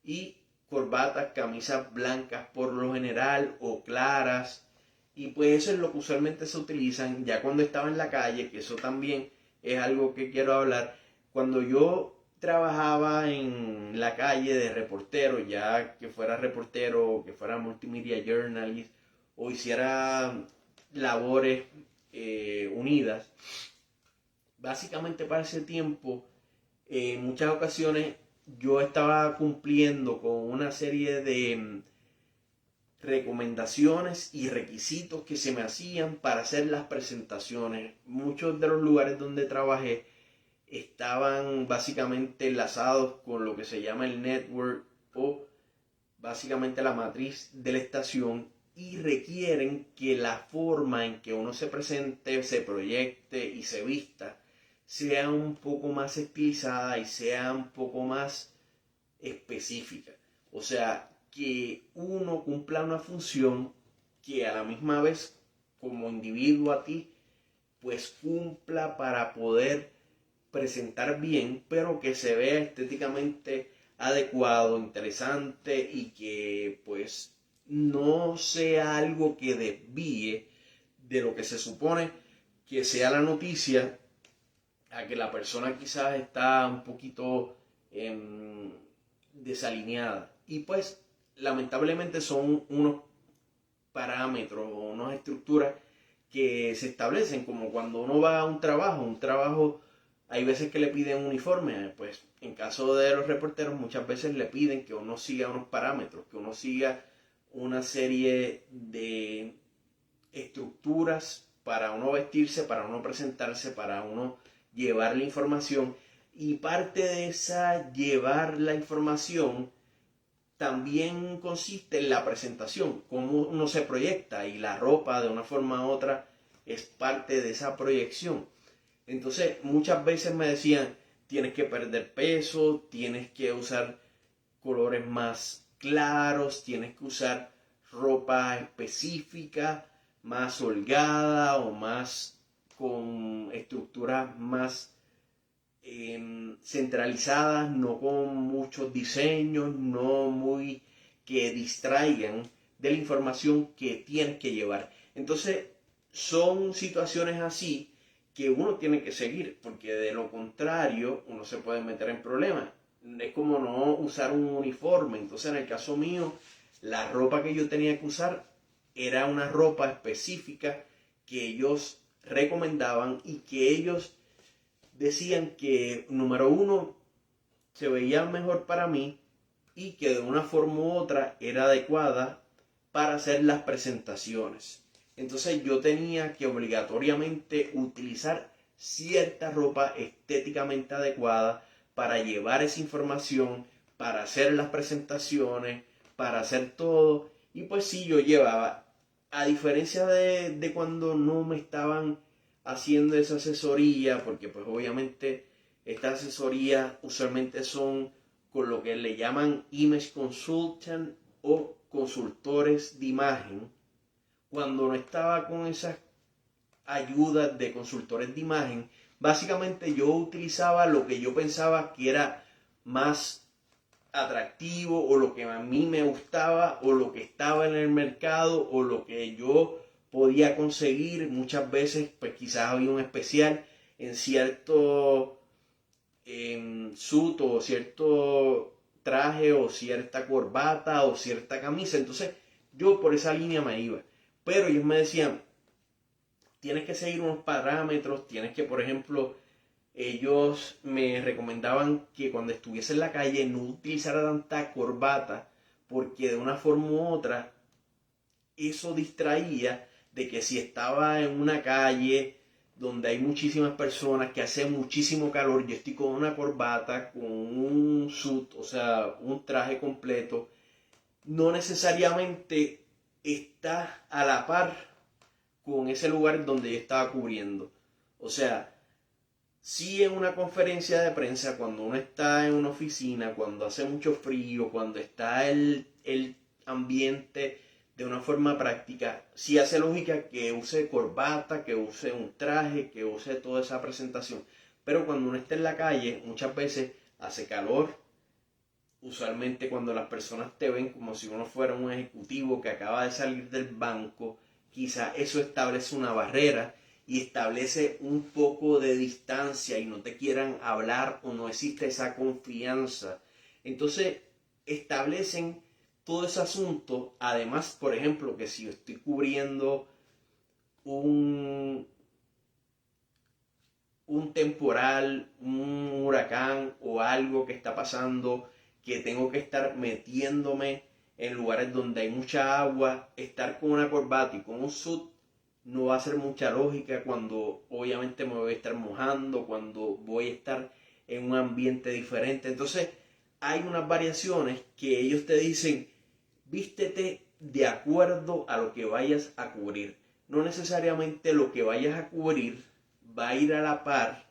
y corbatas, camisas blancas por lo general o claras. Y pues eso es lo que usualmente se utilizan ya cuando estaba en la calle, que eso también es algo que quiero hablar. Cuando yo trabajaba en la calle de reportero, ya que fuera reportero, que fuera multimedia journalist o hiciera labores unidas, básicamente para ese tiempo, en muchas ocasiones yo estaba cumpliendo con una serie de recomendaciones y requisitos que se me hacían para hacer las presentaciones. Muchos de los lugares donde trabajé estaban básicamente enlazados con lo que se llama el network o básicamente la matriz de la estación y requieren que la forma en que uno se presente, se proyecte y se vista sea un poco más estilizada y sea un poco más específica. O sea, que uno cumpla una función que a la misma vez como individuo a ti pues cumpla para poder presentar bien, pero que se vea estéticamente adecuado, interesante y que pues no sea algo que desvíe de lo que se supone que sea la noticia, a que la persona quizás está un poquito desalineada. Y pues lamentablemente son unos parámetros o unas estructuras que se establecen como cuando uno va a un trabajo hay veces que le piden un uniforme, pues en caso de los reporteros muchas veces le piden que uno siga unos parámetros, que uno siga una serie de estructuras para uno vestirse, para uno presentarse, para uno llevar la información. Y parte de esa llevar la información también consiste en la presentación, cómo uno se proyecta y la ropa de una forma u otra es parte de esa proyección. Entonces muchas veces me decían, tienes que perder peso, tienes que usar colores más claros, tienes que usar ropa específica, más holgada o más con estructuras más centralizadas, no con muchos diseños, no muy que distraigan de la información que tienes que llevar. Entonces son situaciones así que uno tiene que seguir, porque de lo contrario uno se puede meter en problemas. Es como no usar un uniforme. Entonces en el caso mío, la ropa que yo tenía que usar era una ropa específica que ellos recomendaban y que ellos decían que, número uno, se veía mejor para mí y que de una forma u otra era adecuada para hacer las presentaciones. Entonces yo tenía que obligatoriamente utilizar cierta ropa estéticamente adecuada para llevar esa información, para hacer las presentaciones, para hacer todo. Y pues sí, yo llevaba, a diferencia de cuando no me estaban haciendo esa asesoría, porque pues obviamente estas asesorías usualmente son con lo que le llaman image consultant o consultores de imagen. Cuando no estaba con esas ayudas de consultores de imagen, básicamente yo utilizaba lo que yo pensaba que era más atractivo o lo que a mí me gustaba o lo que estaba en el mercado o lo que yo podía conseguir. Muchas veces pues quizás había un especial en cierto suit o cierto traje o cierta corbata o cierta camisa. Entonces yo por esa línea me iba. Pero ellos me decían, tienes que seguir unos parámetros, tienes que, por ejemplo, ellos me recomendaban que cuando estuviese en la calle no utilizara tanta corbata porque de una forma u otra eso distraía de que si estaba en una calle donde hay muchísimas personas, que hace muchísimo calor, yo estoy con una corbata, con un suit, o sea, un traje completo, no necesariamente está a la par con ese lugar donde yo estaba cubriendo. O sea, sí en una conferencia de prensa, cuando uno está en una oficina, cuando hace mucho frío, cuando está el ambiente de una forma práctica, sí hace lógica que use corbata, que use un traje, que use toda esa presentación. Pero cuando uno está en la calle, muchas veces hace calor, usualmente cuando las personas te ven como si uno fuera un ejecutivo que acaba de salir del banco, quizá eso establece una barrera y establece un poco de distancia y no te quieran hablar o no existe esa confianza. Entonces establecen todo ese asunto. Además, por ejemplo, que si yo estoy cubriendo un, un temporal, un huracán o algo que está pasando, que tengo que estar metiéndome en lugares donde hay mucha agua, estar con una corbata y con un suit no va a ser mucha lógica cuando obviamente me voy a estar mojando, cuando voy a estar en un ambiente diferente. Entonces hay unas variaciones que ellos te dicen, vístete de acuerdo a lo que vayas a cubrir. No necesariamente lo que vayas a cubrir va a ir a la par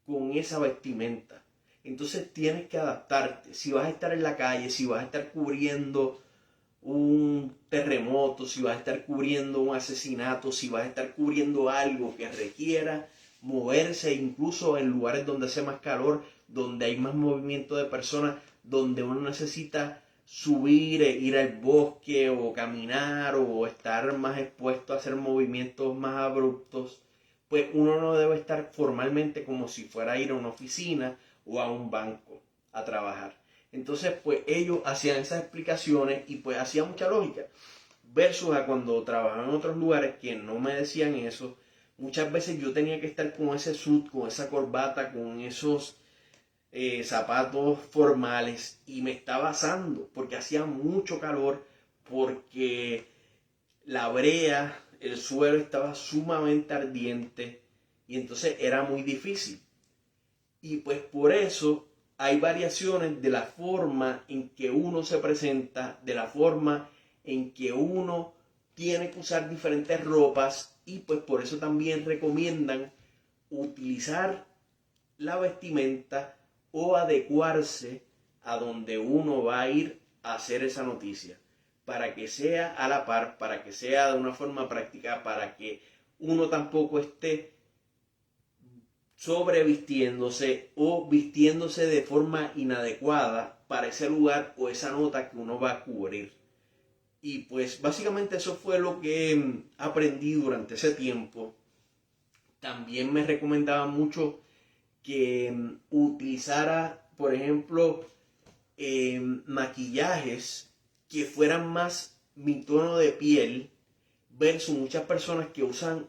con esa vestimenta. Entonces tienes que adaptarte. Si vas a estar en la calle, si vas a estar cubriendo un terremoto, si vas a estar cubriendo un asesinato, si vas a estar cubriendo algo que requiera moverse, incluso en lugares donde hace más calor, donde hay más movimiento de personas, donde uno necesita subir, ir al bosque o caminar o estar más expuesto a hacer movimientos más abruptos, pues uno no debe estar formalmente como si fuera a ir a una oficina o a un banco a trabajar. Entonces, pues ellos hacían esas explicaciones y pues hacía mucha lógica. Versus a cuando trabajaba en otros lugares que no me decían eso, muchas veces yo tenía que estar con ese suit, con esa corbata, con esos zapatos formales y me estaba asando porque hacía mucho calor, porque la brea, el suelo estaba sumamente ardiente y entonces era muy difícil. Y pues por eso hay variaciones de la forma en que uno se presenta, de la forma en que uno tiene que usar diferentes ropas y pues por eso también recomiendan utilizar la vestimenta o adecuarse a donde uno va a ir a hacer esa noticia, para que sea a la par, para que sea de una forma práctica, para que uno tampoco esté sobrevistiéndose o vistiéndose de forma inadecuada para ese lugar o esa nota que uno va a cubrir. Y pues básicamente eso fue lo que aprendí durante ese tiempo. También me recomendaba mucho que utilizara, por ejemplo, maquillajes que fueran más mi tono de piel, versus muchas personas que usan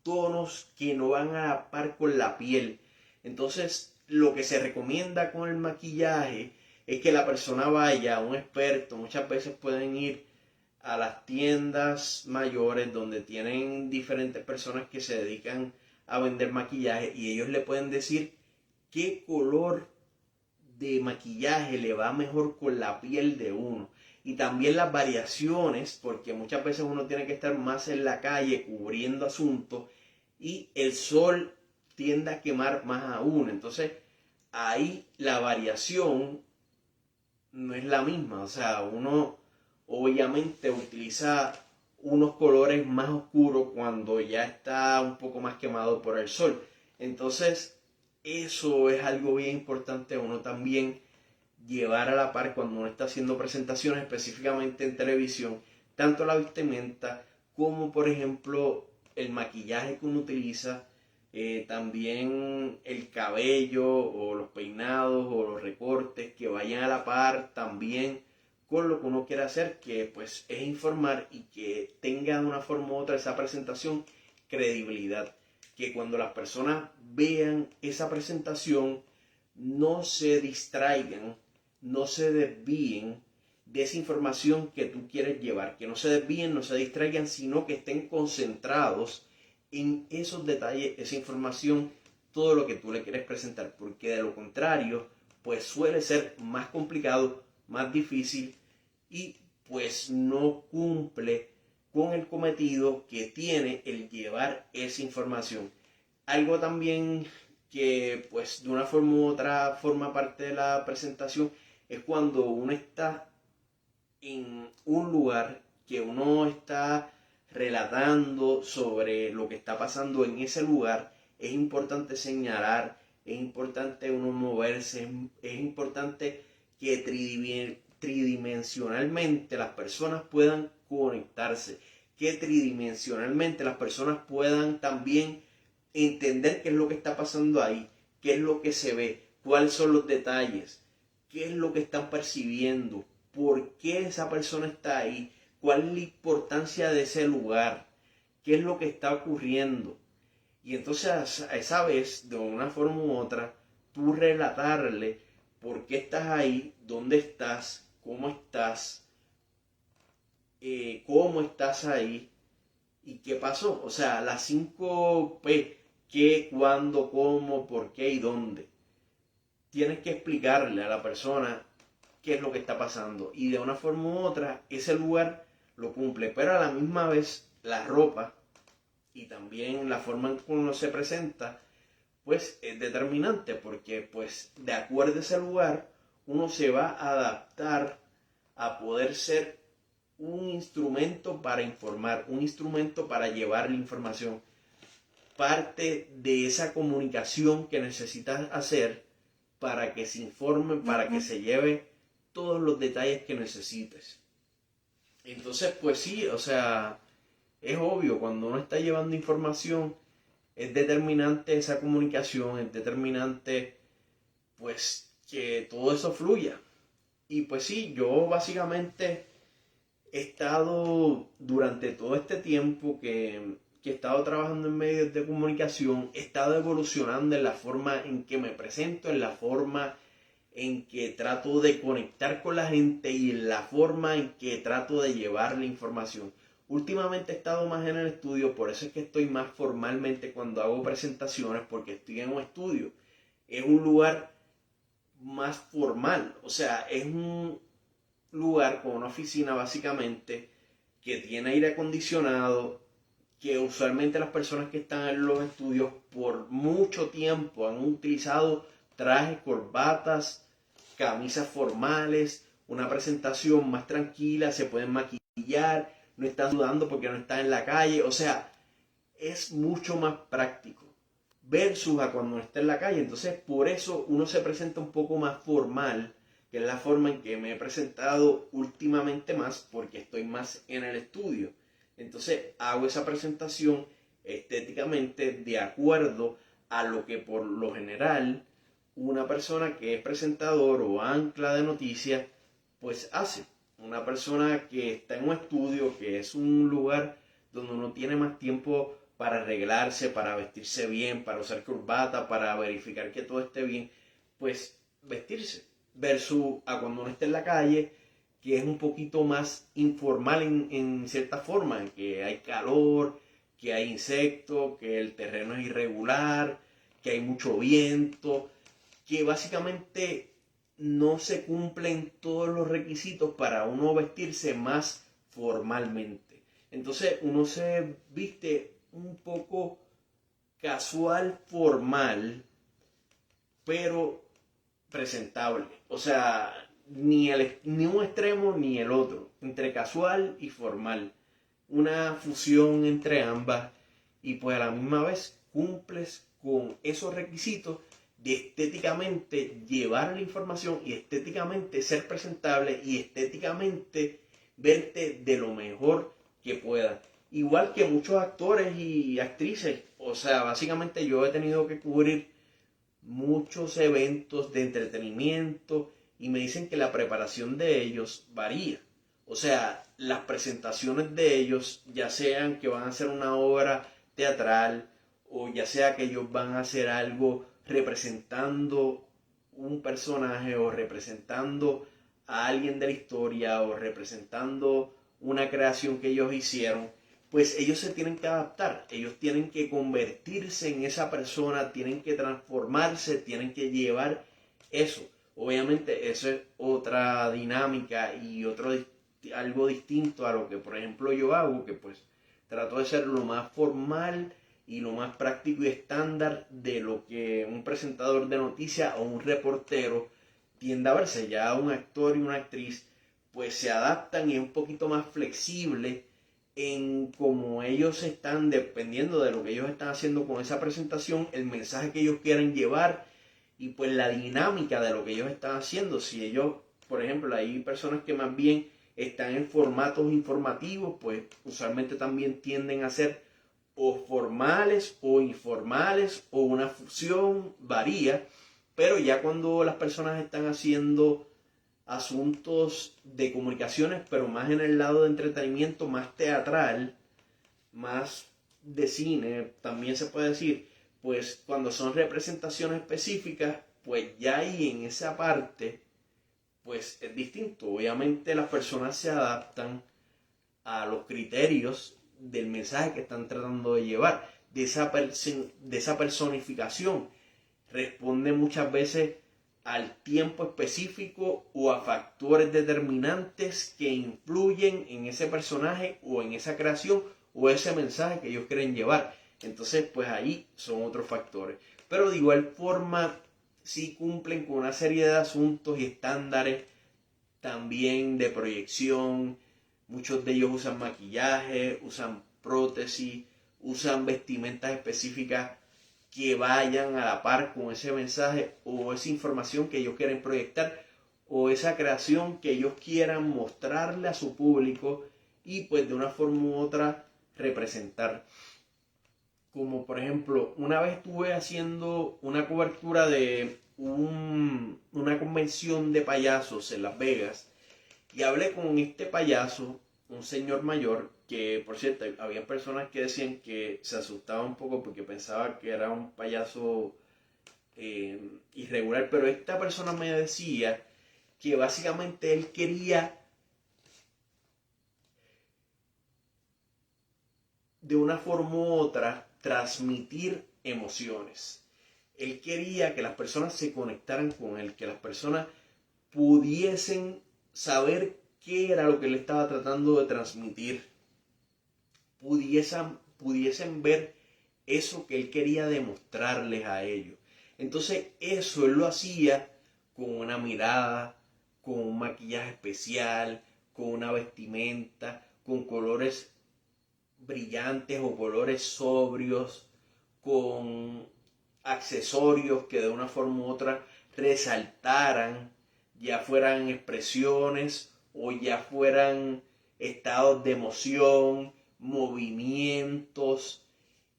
tonos que no van a la par con la piel. Entonces, lo que se recomienda con el maquillaje es que la persona vaya a un experto. Muchas veces pueden ir a las tiendas mayores donde tienen diferentes personas que se dedican a vender maquillaje y ellos le pueden decir qué color de maquillaje le va mejor con la piel de uno. Y también las variaciones, porque muchas veces uno tiene que estar más en la calle cubriendo asuntos y el sol tiende a quemar más a uno. Entonces ahí la variación no es la misma. O sea, uno obviamente utiliza unos colores más oscuros cuando ya está un poco más quemado por el sol. Entonces, eso es algo bien importante uno también llevar a la par cuando uno está haciendo presentaciones específicamente en televisión, tanto la vestimenta como por ejemplo el maquillaje que uno utiliza, también el cabello o los peinados o los recortes que vayan a la par también con lo que uno quiere hacer, que pues es informar y que tenga de una forma u otra esa presentación credibilidad, que cuando las personas vean esa presentación no se distraigan, no se desvíen de esa información que tú quieres llevar, que no se desvíen, no se distraigan, sino que estén concentrados en esos detalles, esa información, todo lo que tú le quieres presentar, porque de lo contrario, pues suele ser más complicado, más difícil y pues no cumple con el cometido que tiene el llevar esa información. Algo también que pues de una forma u otra forma parte de la presentación es cuando uno está en un lugar que uno está relatando sobre lo que está pasando en ese lugar. Es importante señalar, es importante uno moverse, es importante que tridimensionalmente las personas puedan conectarse, que tridimensionalmente las personas puedan también entender qué es lo que está pasando ahí, qué es lo que se ve, cuáles son los detalles, qué es lo que están percibiendo, por qué esa persona está ahí, cuál es la importancia de ese lugar, qué es lo que está ocurriendo. Y entonces a esa vez, de una forma u otra, tú relatarle por qué estás ahí, dónde estás, cómo estás ahí y qué pasó. O sea, las 5 P, qué, cuándo, cómo, por qué y dónde. Tienes que explicarle a la persona qué es lo que está pasando. Y de una forma u otra, ese lugar lo cumple. Pero a la misma vez, la ropa y también la forma en que uno se presenta, pues es determinante. Porque pues de acuerdo a ese lugar, uno se va a adaptar a poder ser un instrumento para informar, un instrumento para llevar la información. Parte de esa comunicación que necesitas hacer para que se informe, para que se lleve todos los detalles que necesites. Entonces, pues sí, o sea, es obvio, cuando uno está llevando información, es determinante esa comunicación, es determinante, pues, que todo eso fluya. Y pues sí, yo básicamente he estado durante todo este tiempo que he estado trabajando en medios de comunicación, he estado evolucionando en la forma en que me presento, en la forma en que trato de conectar con la gente y en la forma en que trato de llevar la información. Últimamente he estado más en el estudio, por eso es que estoy más formalmente cuando hago presentaciones, porque estoy en un estudio. Es un lugar más formal, o sea, es un lugar con una oficina básicamente que tiene aire acondicionado, que usualmente las personas que están en los estudios por mucho tiempo han utilizado trajes, corbatas, camisas formales, una presentación más tranquila, se pueden maquillar, no están sudando porque no están en la calle, o sea, es mucho más práctico versus a cuando está en la calle. Entonces, por eso uno se presenta un poco más formal, que es la forma en que me he presentado últimamente más, porque estoy más en el estudio. Entonces, hago esa presentación estéticamente de acuerdo a lo que por lo general una persona que es presentador o ancla de noticias, pues hace. Una persona que está en un estudio, que es un lugar donde uno tiene más tiempo para arreglarse, para vestirse bien, para usar corbata, para verificar que todo esté bien, pues vestirse. Versus a cuando uno está en la calle, que es un poquito más informal en cierta forma, en que hay calor, que hay insectos, que el terreno es irregular, que hay mucho viento, que básicamente no se cumplen todos los requisitos para uno vestirse más formalmente. Entonces uno se viste un poco casual, formal, pero presentable. O sea, ni un extremo ni el otro. Entre casual y formal. Una fusión entre ambas. Y pues a la misma vez cumples con esos requisitos de estéticamente llevar la información y estéticamente ser presentable y estéticamente verte de lo mejor que puedas. Igual que muchos actores y actrices. O sea, básicamente yo he tenido que cubrir muchos eventos de entretenimiento y me dicen que la preparación de ellos varía. O sea, las presentaciones de ellos, ya sean que van a hacer una obra teatral o ya sea que ellos van a hacer algo representando un personaje o representando a alguien de la historia o representando una creación que ellos hicieron, pues ellos se tienen que adaptar, ellos tienen que convertirse en esa persona, tienen que transformarse, tienen que llevar eso. Obviamente eso es otra dinámica y algo distinto a lo que por ejemplo yo hago, que pues trato de ser lo más formal y lo más práctico y estándar de lo que un presentador de noticias o un reportero tiende a verse. Ya un actor y una actriz pues se adaptan y es un poquito más flexible en cómo ellos están, dependiendo de lo que ellos están haciendo con esa presentación, el mensaje que ellos quieren llevar y pues la dinámica de lo que ellos están haciendo. Si ellos por ejemplo, hay personas que más bien están en formatos informativos, pues usualmente también tienden a ser o formales o informales o una fusión, varía, pero ya cuando las personas están haciendo asuntos de comunicaciones, pero más en el lado de entretenimiento, más teatral, más de cine, también se puede decir, pues cuando son representaciones específicas, pues ya ahí en esa parte, pues es distinto. Obviamente las personas se adaptan a los criterios del mensaje que están tratando de llevar, de esa personificación. Responde muchas veces al tiempo específico o a factores determinantes que influyen en ese personaje o en esa creación o ese mensaje que ellos quieren llevar. Entonces, pues ahí son otros factores. Pero de igual forma, sí cumplen con una serie de asuntos y estándares también de proyección. Muchos de ellos usan maquillaje, usan prótesis, usan vestimentas específicas que vayan a la par con ese mensaje o esa información que ellos quieren proyectar o esa creación que ellos quieran mostrarle a su público y pues de una forma u otra representar. Como por ejemplo, una vez estuve haciendo una cobertura de una convención de payasos en Las Vegas y hablé con este payaso, un señor mayor, que por cierto, había personas que decían que se asustaban un poco porque pensaba que era un payaso irregular, pero esta persona me decía que básicamente él quería de una forma u otra transmitir emociones. Él quería que las personas se conectaran con él, que las personas pudiesen saber qué era lo que él estaba tratando de transmitir, pudiesen ver eso que él quería demostrarles a ellos. Entonces eso él lo hacía con una mirada, con un maquillaje especial, con una vestimenta, con colores brillantes o colores sobrios, con accesorios que de una forma u otra resaltaran, ya fueran expresiones o ya fueran estados de emoción, movimientos.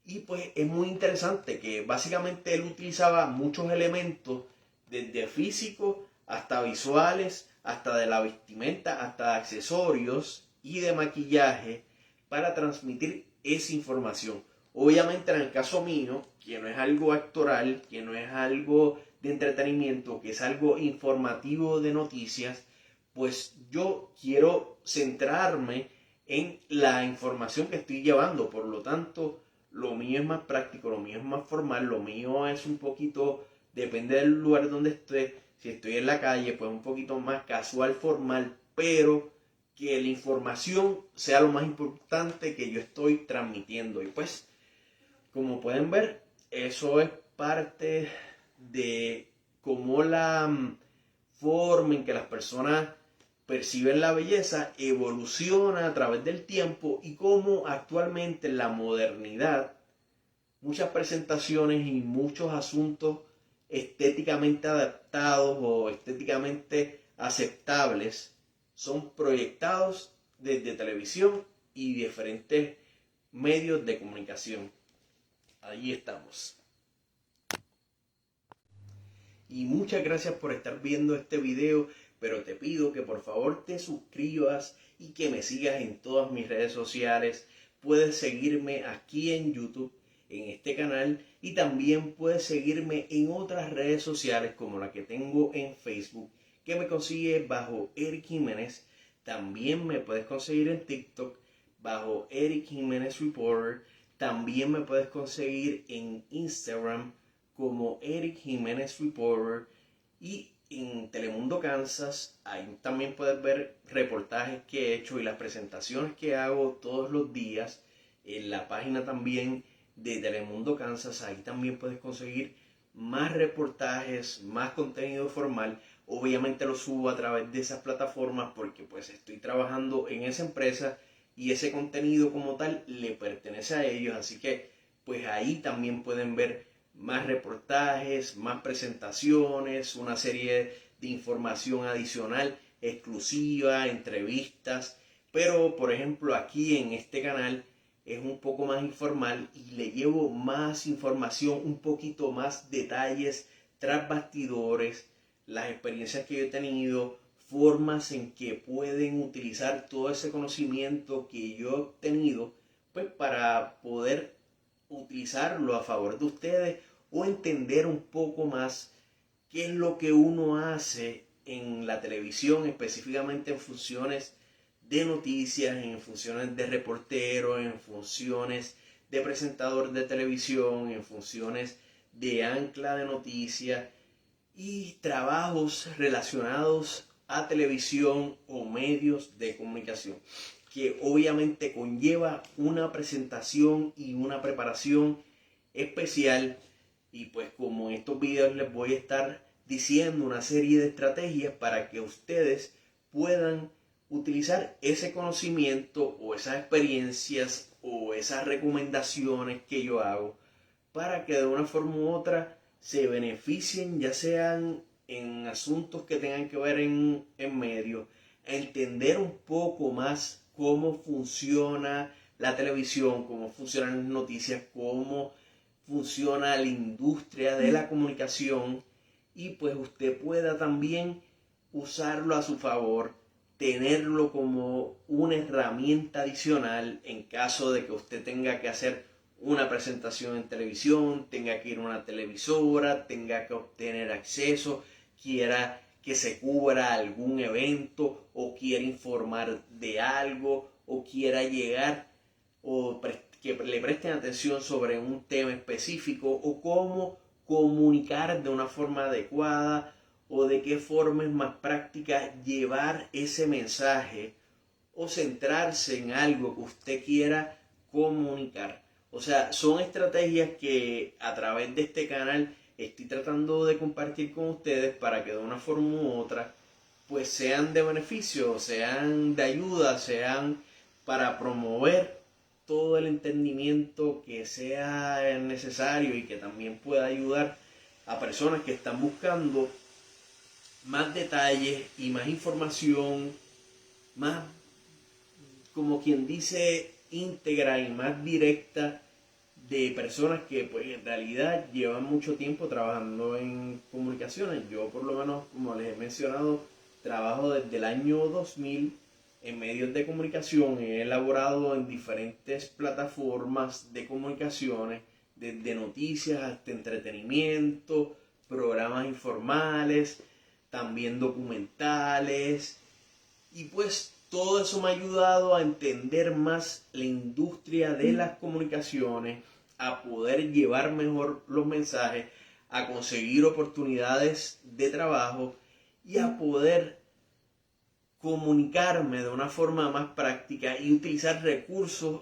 Y pues es muy interesante que básicamente él utilizaba muchos elementos, desde físicos hasta visuales, hasta de la vestimenta, hasta de accesorios y de maquillaje para transmitir esa información. Obviamente en el caso mío, que no es algo actoral, que no es algo de entretenimiento, que es algo informativo de noticias, pues yo quiero centrarme en la información que estoy llevando. Por lo tanto, lo mío es más práctico, lo mío es más formal, lo mío es un poquito, depende del lugar donde esté. Si estoy en la calle, pues un poquito más casual, formal, pero que la información sea lo más importante que yo estoy transmitiendo. Y pues, como pueden ver, eso es parte de cómo la forma en que las personas perciben la belleza evoluciona a través del tiempo y cómo actualmente en la modernidad muchas presentaciones y muchos asuntos estéticamente adaptados o estéticamente aceptables son proyectados desde televisión y diferentes medios de comunicación. Ahí estamos. Y muchas gracias por estar viendo este video, pero te pido que por favor te suscribas y que me sigas en todas mis redes sociales. Puedes seguirme aquí en YouTube, en este canal, y también puedes seguirme en otras redes sociales como la que tengo en Facebook, que me consigue bajo Eric Jiménez. También me puedes conseguir en TikTok bajo Eric Jiménez Reporter. También me puedes conseguir en Instagram como Eric Jiménez Reporter y en Telemundo Kansas. Ahí también puedes ver reportajes que he hecho y las presentaciones que hago todos los días. En la página también de Telemundo Kansas, ahí también puedes conseguir más reportajes, más contenido formal. Obviamente lo subo a través de esas plataformas porque pues estoy trabajando en esa empresa y ese contenido como tal le pertenece a ellos, así que pues ahí también pueden ver más reportajes, más presentaciones, una serie de información adicional, exclusiva, entrevistas. Pero, por ejemplo, aquí en este canal es un poco más informal y le llevo más información, un poquito más detalles tras bastidores, las experiencias que yo he tenido, formas en que pueden utilizar todo ese conocimiento que yo he obtenido, pues para poder utilizarlo a favor de ustedes o entender un poco más qué es lo que uno hace en la televisión, específicamente en funciones de noticias, en funciones de reportero, en funciones de presentador de televisión, en funciones de ancla de noticias y trabajos relacionados a televisión o medios de comunicación, que obviamente conlleva una presentación y una preparación especial. Y pues como en estos videos les voy a estar diciendo una serie de estrategias para que ustedes puedan utilizar ese conocimiento o esas experiencias o esas recomendaciones que yo hago para que de una forma u otra se beneficien, ya sean en asuntos que tengan que ver en medio, a entender un poco más cómo funciona la televisión, cómo funcionan las noticias, cómo funciona la industria de la comunicación y pues usted pueda también usarlo a su favor, tenerlo como una herramienta adicional en caso de que usted tenga que hacer una presentación en televisión, tenga que ir a una televisora, tenga que obtener acceso, quiera que se cubra algún evento o quiera informar de algo o quiera llegar o que le presten atención sobre un tema específico o cómo comunicar de una forma adecuada o de qué forma es más práctica llevar ese mensaje o centrarse en algo que usted quiera comunicar. O sea, son estrategias que a través de este canal estoy tratando de compartir con ustedes para que de una forma u otra pues sean de beneficio, sean de ayuda, sean para promover todo el entendimiento que sea necesario y que también pueda ayudar a personas que están buscando más detalles y más información, más como quien dice íntegra y más directa de personas que pues en realidad llevan mucho tiempo trabajando en comunicaciones. Yo por lo menos, como les he mencionado, trabajo desde el año 2000 en medios de comunicación. He elaborado en diferentes plataformas de comunicaciones, desde noticias hasta entretenimiento, programas informales, también documentales. Y pues todo eso me ha ayudado a entender más la industria de las comunicaciones, a poder llevar mejor los mensajes, a conseguir oportunidades de trabajo y a poder comunicarme de una forma más práctica y utilizar recursos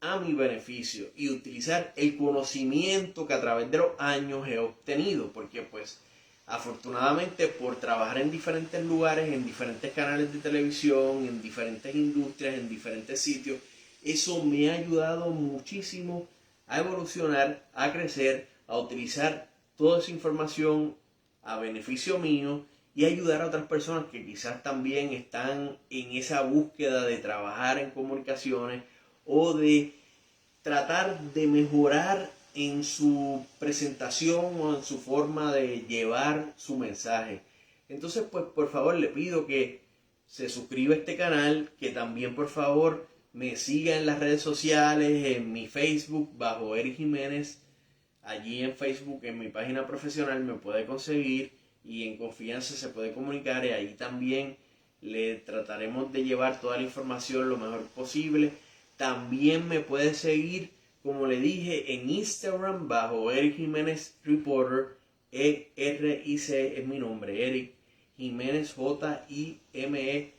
a mi beneficio y utilizar el conocimiento que a través de los años he obtenido, porque pues afortunadamente por trabajar en diferentes lugares, en diferentes canales de televisión, en diferentes industrias, en diferentes sitios, eso me ha ayudado muchísimo a evolucionar, a crecer, a utilizar toda esa información a beneficio mío y ayudar a otras personas que quizás también están en esa búsqueda de trabajar en comunicaciones o de tratar de mejorar en su presentación o en su forma de llevar su mensaje. Entonces, pues por favor le pido que se suscriba a este canal, que también por favor me siga en las redes sociales, en mi Facebook bajo Eric Jiménez. Allí en Facebook, en mi página profesional, me puede conseguir y en confianza se puede comunicar y ahí también le trataremos de llevar toda la información lo mejor posible. También me puede seguir, como le dije, en Instagram bajo Eric Jiménez Reporter. ERIC es mi nombre, Eric Jiménez JIMENEZ,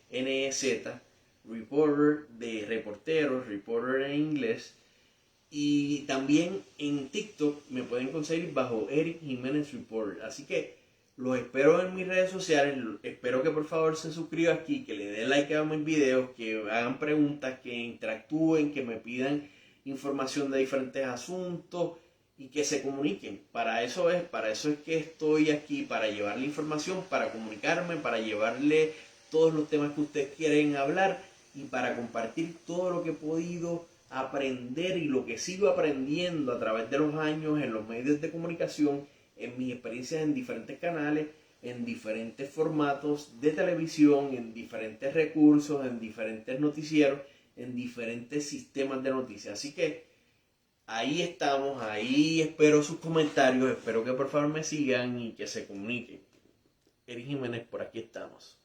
Reporter de reportero, reporter en inglés. Y también en TikTok me pueden conseguir bajo Eric Jiménez Reporter. Así que los espero en mis redes sociales. Espero que por favor se suscriban aquí, que le den like a mis videos, que hagan preguntas, que interactúen, que me pidan información de diferentes asuntos y que se comuniquen. Para eso es que estoy aquí, para llevarle información, para comunicarme, para llevarle todos los temas que ustedes quieren hablar y para compartir todo lo que he podido aprender y lo que sigo aprendiendo a través de los años en los medios de comunicación, en mis experiencias en diferentes canales, en diferentes formatos de televisión, en diferentes recursos, en diferentes noticieros, en diferentes sistemas de noticias. Así que ahí estamos, ahí espero sus comentarios, espero que por favor me sigan y que se comuniquen. Eric Jiménez, por aquí estamos.